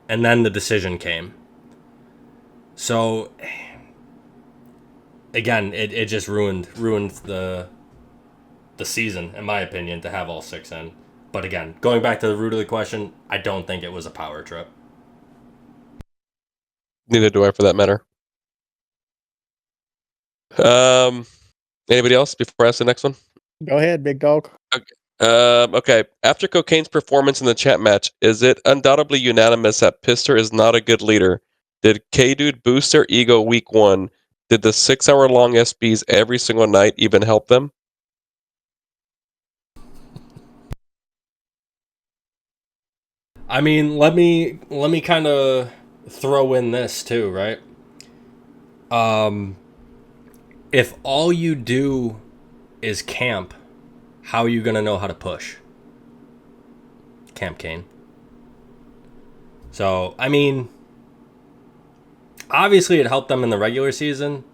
And then the decision came. So again, it just ruined the season, in my opinion, to have all 6 in. But again, going back to the root of the question, I don't think it was a power trip. Neither do I, for that matter. Anybody else before I ask the next one? Go ahead, big dog. Okay. After Cocaine's performance in the chat match, is it undoubtedly unanimous that Pister is not a good leader? Did K-Dude boost their ego week 1? Did the 6-hour-long SBs every single night even help them? I mean, let me kind of throw in this too, right? If all you do is camp, how are you gonna know how to push? Camp Kane. So, I mean, obviously it helped them in the regular season.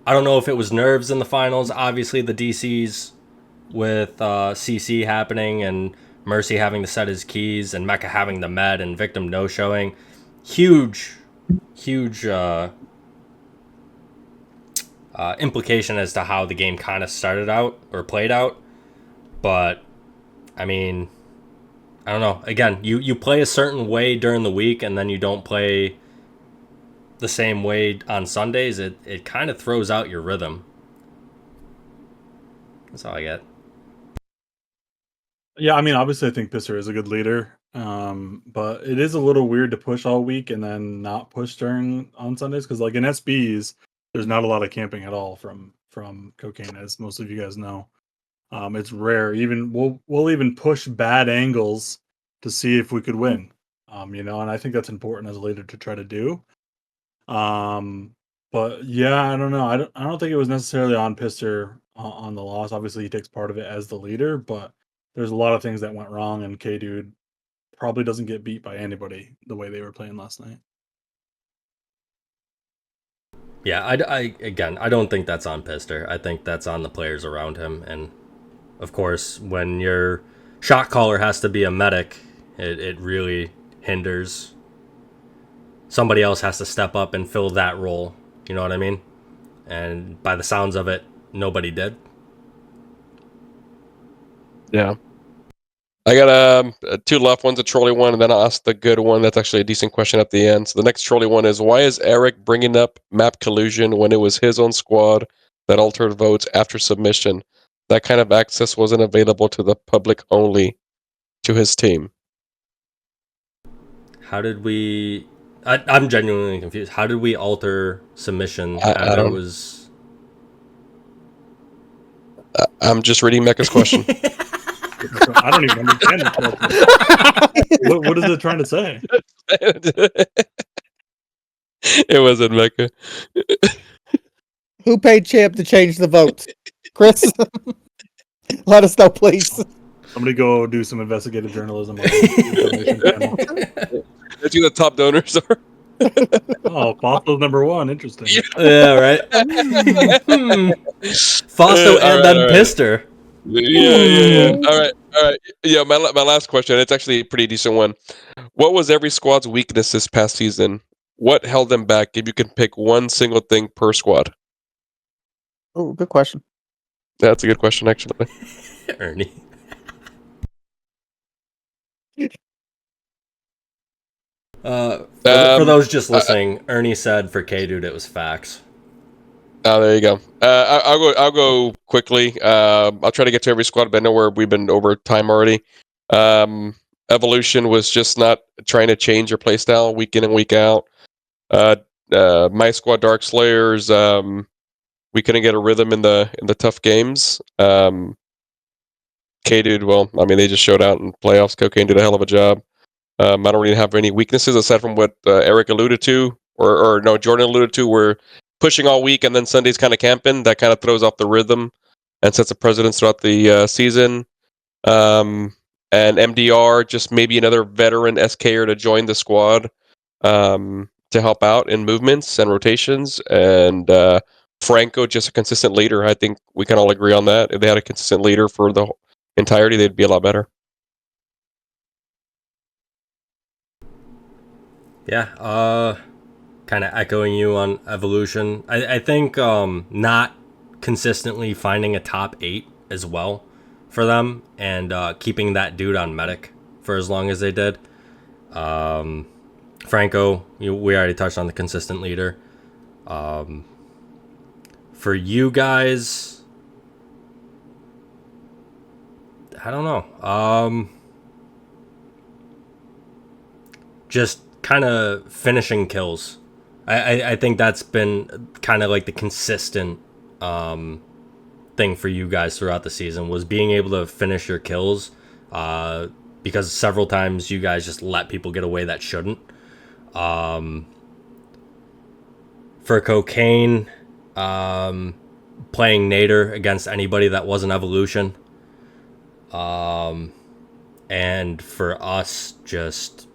I don't know if it was nerves in the finals. Obviously, the DCs with CC happening and Mercy having to set his keys and Mecca having the med and Victim no-showing. Huge implication as to how the game kind of started out or played out. But, I mean, I don't know. Again, you play a certain way during the week and then you don't play the same way on Sundays. It kind of throws out your rhythm. That's all I get. Yeah, I mean, obviously, I think Pisser is a good leader, but it is a little weird to push all week and then not push on Sundays because, like in SBs, there's not a lot of camping at all from Cocaine, as most of you guys know. It's rare. Even we'll even push bad angles to see if we could win. And I think that's important as a leader to try to do. But yeah, I don't know. I don't think it was necessarily on Pister on the loss. Obviously, he takes part of it as the leader, but there's a lot of things that went wrong, and K-Dude probably doesn't get beat by anybody the way they were playing last night. Yeah, I don't think that's on Pister. I think that's on the players around him. And, of course, when your shot caller has to be a medic, it really hinders. Somebody else has to step up and fill that role. You know what I mean? And by the sounds of it, nobody did. Yeah. I got 2 left. One's a trolley one, and then I'll ask the good one. That's actually a decent question at the end. So the next trolley one is, why is Eric bringing up map collusion when it was his own squad that altered votes after submission? That kind of access wasn't available to the public, only to his team. How did we... I'm genuinely confused. How did we alter submission? I don't... I'm just reading Mecca's question. I don't even understand it. What is it trying to say? It wasn't Mecca. Who paid Champ to change the votes? Chris? Let us know, please. Somebody go do some investigative journalism on the information panel. That's who the top donors are. Oh, Fausto's number 1. Interesting. Yeah, right. Fausto and then Pister. Yeah. All right. Yeah, my last question. It's actually a pretty decent one. What was every squad's weakness this past season? What held them back? If you can pick one single thing per squad. Oh, good question. That's a good question, actually. Ernie. For those just listening, Ernie said for K-Dude it was facts. Oh, there you go. I'll go quickly. I'll try to get to every squad, but I know we've been over time already. Evolution was just not trying to change your playstyle week in and week out. My squad, Dark Slayers, we couldn't get a rhythm in the tough games. K-Dude, well, I mean, they just showed out in playoffs. Cocaine did a hell of a job. I don't really have any weaknesses aside from what Eric alluded to, or no, Jordan alluded to, where pushing all week and then Sunday's kind of camping. That kind of throws off the rhythm and sets a precedence throughout the season. And MDR, just maybe another veteran SKer to join the squad to help out in movements and rotations. And Franco, just a consistent leader. I think we can all agree on that. If they had a consistent leader for the entirety, they'd be a lot better. Yeah, kind of echoing you on Evolution. I think not consistently finding a top 8 as well for them, and keeping that dude on medic for as long as they did. Franco, we already touched on the consistent leader. For you guys, I don't know. Just kind of finishing kills. I think that's been kind of like the consistent thing for you guys throughout the season, was being able to finish your kills, because several times you guys just let people get away that shouldn't. For Cocaine, playing Nader against anybody that wasn't Evolution. And for us, just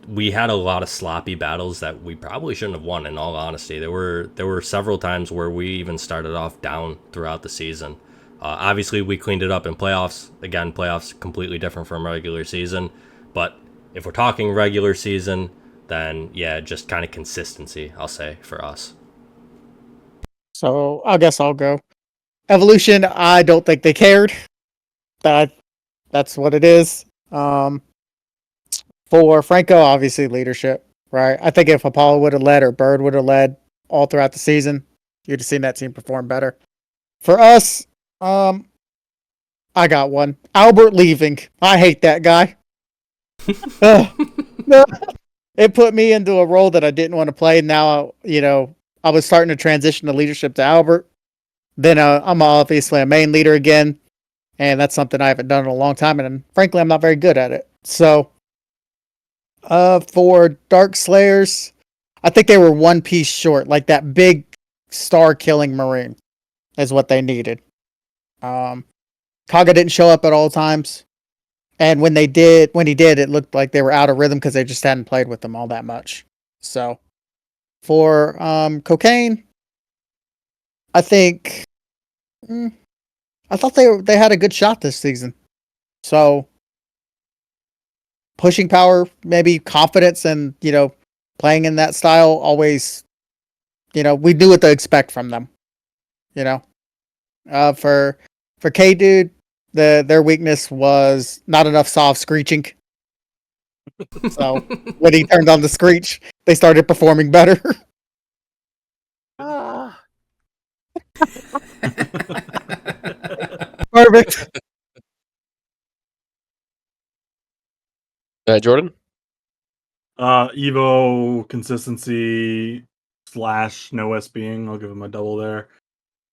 we had a lot of sloppy battles that we probably shouldn't have won, in all honesty. There were several times where we even started off down throughout the season. Obviously, we cleaned it up in playoffs. Again, playoffs completely different from regular season. But if we're talking regular season, then yeah, just kind of consistency, I'll say, for us. So I guess I'll go. Evolution, I don't think they cared. That's what it is. For Franco, obviously leadership, right? I think if Apollo would have led or Bird would have led all throughout the season, you'd have seen that team perform better. For us, I got one. Albert leaving. I hate that guy. No. It put me into a role that I didn't want to play. Now, I was starting to transition to leadership to Albert. Then I'm obviously a main leader again, and that's something I haven't done in a long time, and frankly, I'm not very good at it. So, for Dark Slayers, I think they were one piece short. Like that big star-killing Marine is what they needed. Kaga didn't show up at all times, and when he did, it looked like they were out of rhythm because they just hadn't played with them all that much. So, for Cocaine, I think I thought they had a good shot this season. So, pushing power, maybe confidence, and playing in that style. Always, we knew what to expect from them. For K Dude, their weakness was not enough soft screeching. So when he turned on the screech, they started performing better. Perfect. Jordan? Evo consistency / no SBing. I'll give him a double there.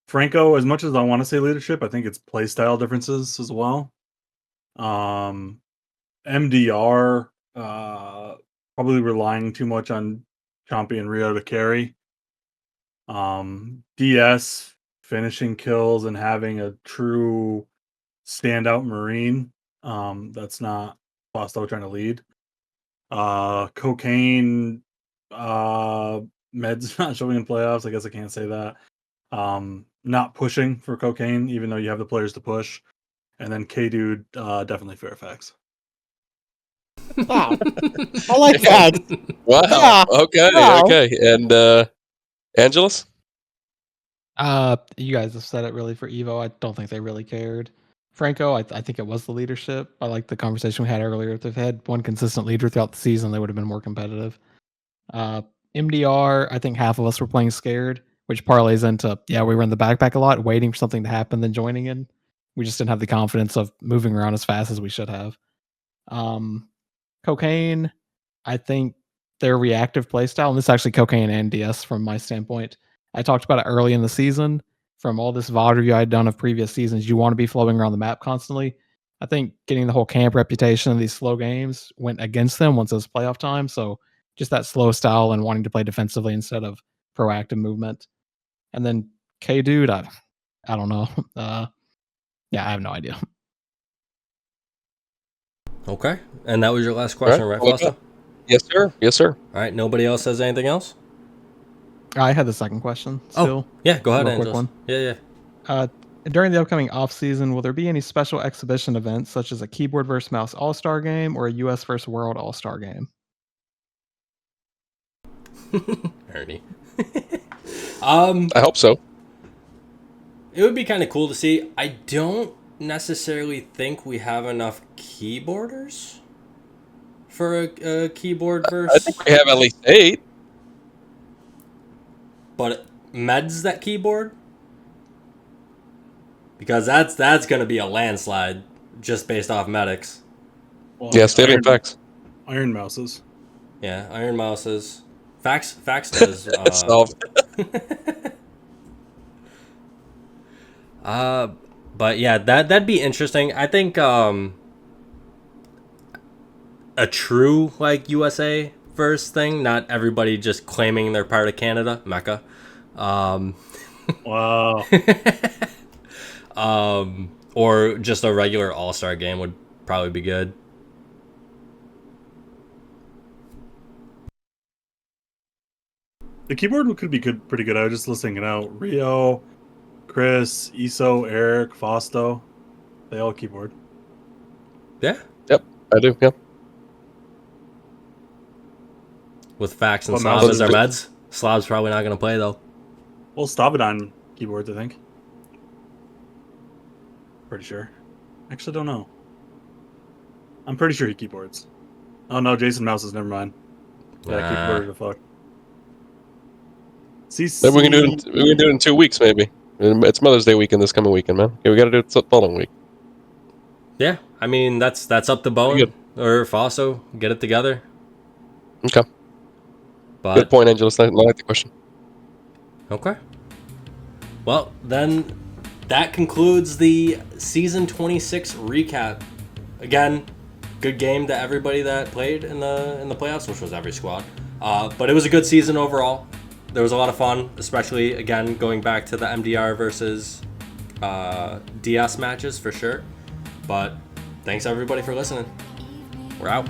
Franco, as much as I want to say leadership, I think it's playstyle differences as well. MDR, probably relying too much on Chompy and Rio to carry. DS, finishing kills and having a true standout Marine. That's not Fausto trying to lead. Cocaine, Meds not showing in playoffs. I guess I can't say that. Not pushing for Cocaine, even though you have the players to push. And then K-Dude, definitely Fairfax. Wow. I like that. Wow. Yeah. Okay. Wow. Okay. And Angelus? You guys have said it really for Evo. I don't think they really cared. Franco, I think it was the leadership. I like the conversation we had earlier. If they've had one consistent leader throughout the season, they would have been more competitive. MDR, I think half of us were playing scared, which parlays into, we were in the backpack a lot, waiting for something to happen, then joining in. We just didn't have the confidence of moving around as fast as we should have. Cocaine, I think their reactive playstyle, and this is actually Cocaine and DS from my standpoint. I talked about it early in the season. From all this VOD review I'd done of previous seasons, you want to be flowing around the map constantly. I think getting the whole camp reputation of these slow games went against them once it was playoff time. So just that slow style and wanting to play defensively instead of proactive movement. And then K-Dude, I don't know. I have no idea. Okay. And that was your last question, right, Fausto? Yes, sir. Yes, sir. All right. Nobody else has anything else? I had the second question still. Yeah, go ahead, Real quick Angelus. one. Yeah. During the upcoming off-season, will there be any special exhibition events such as a keyboard versus mouse all-star game or a US versus World all-star game? Ernie. I hope so. It would be kind of cool to see. I don't necessarily think we have enough keyboarders for a keyboard versus. I think we have at least 8. But Meds that keyboard? because that's gonna be a landslide just based off medics. Well, Yeah, stating facts. Iron Mouses. Yeah, Iron Mouses. Fax does. Solved. But yeah, that'd be interesting. I think a true like USA first thing, not everybody just claiming they're part of Canada, Mecca. Wow. Or just a regular all-star game would probably be good. The keyboard could be good, pretty good. I was just listening it out. Rio, Chris, Iso, Eric, Fausto. They all keyboard. Yeah, Yep, I do. Yep. with Fax and What Slav mouse as is our it? meds. Slav's probably not gonna play though. Well, Stavedon keyboards, I think. Pretty sure. Actually, don't know. I'm pretty sure he keyboards. Oh no, Jason Mouses. Never mind. Yeah, keyboard the fuck. CC. Maybe we can do it in 2 weeks, maybe. It's Mother's Day weekend this coming weekend, man. Yeah, we got to do it the following week. Yeah, I mean that's up to Bowen or Fausto. Get it together. Okay. But Good point, Angelus. I like the question. okay. Well, then that concludes the season 26 recap. Again, good game to everybody that played in the playoffs, which was every squad. But it was a good season overall. There was a lot of fun, especially again going back to the MDR versus DS matches for sure. But thanks everybody for listening. We're out.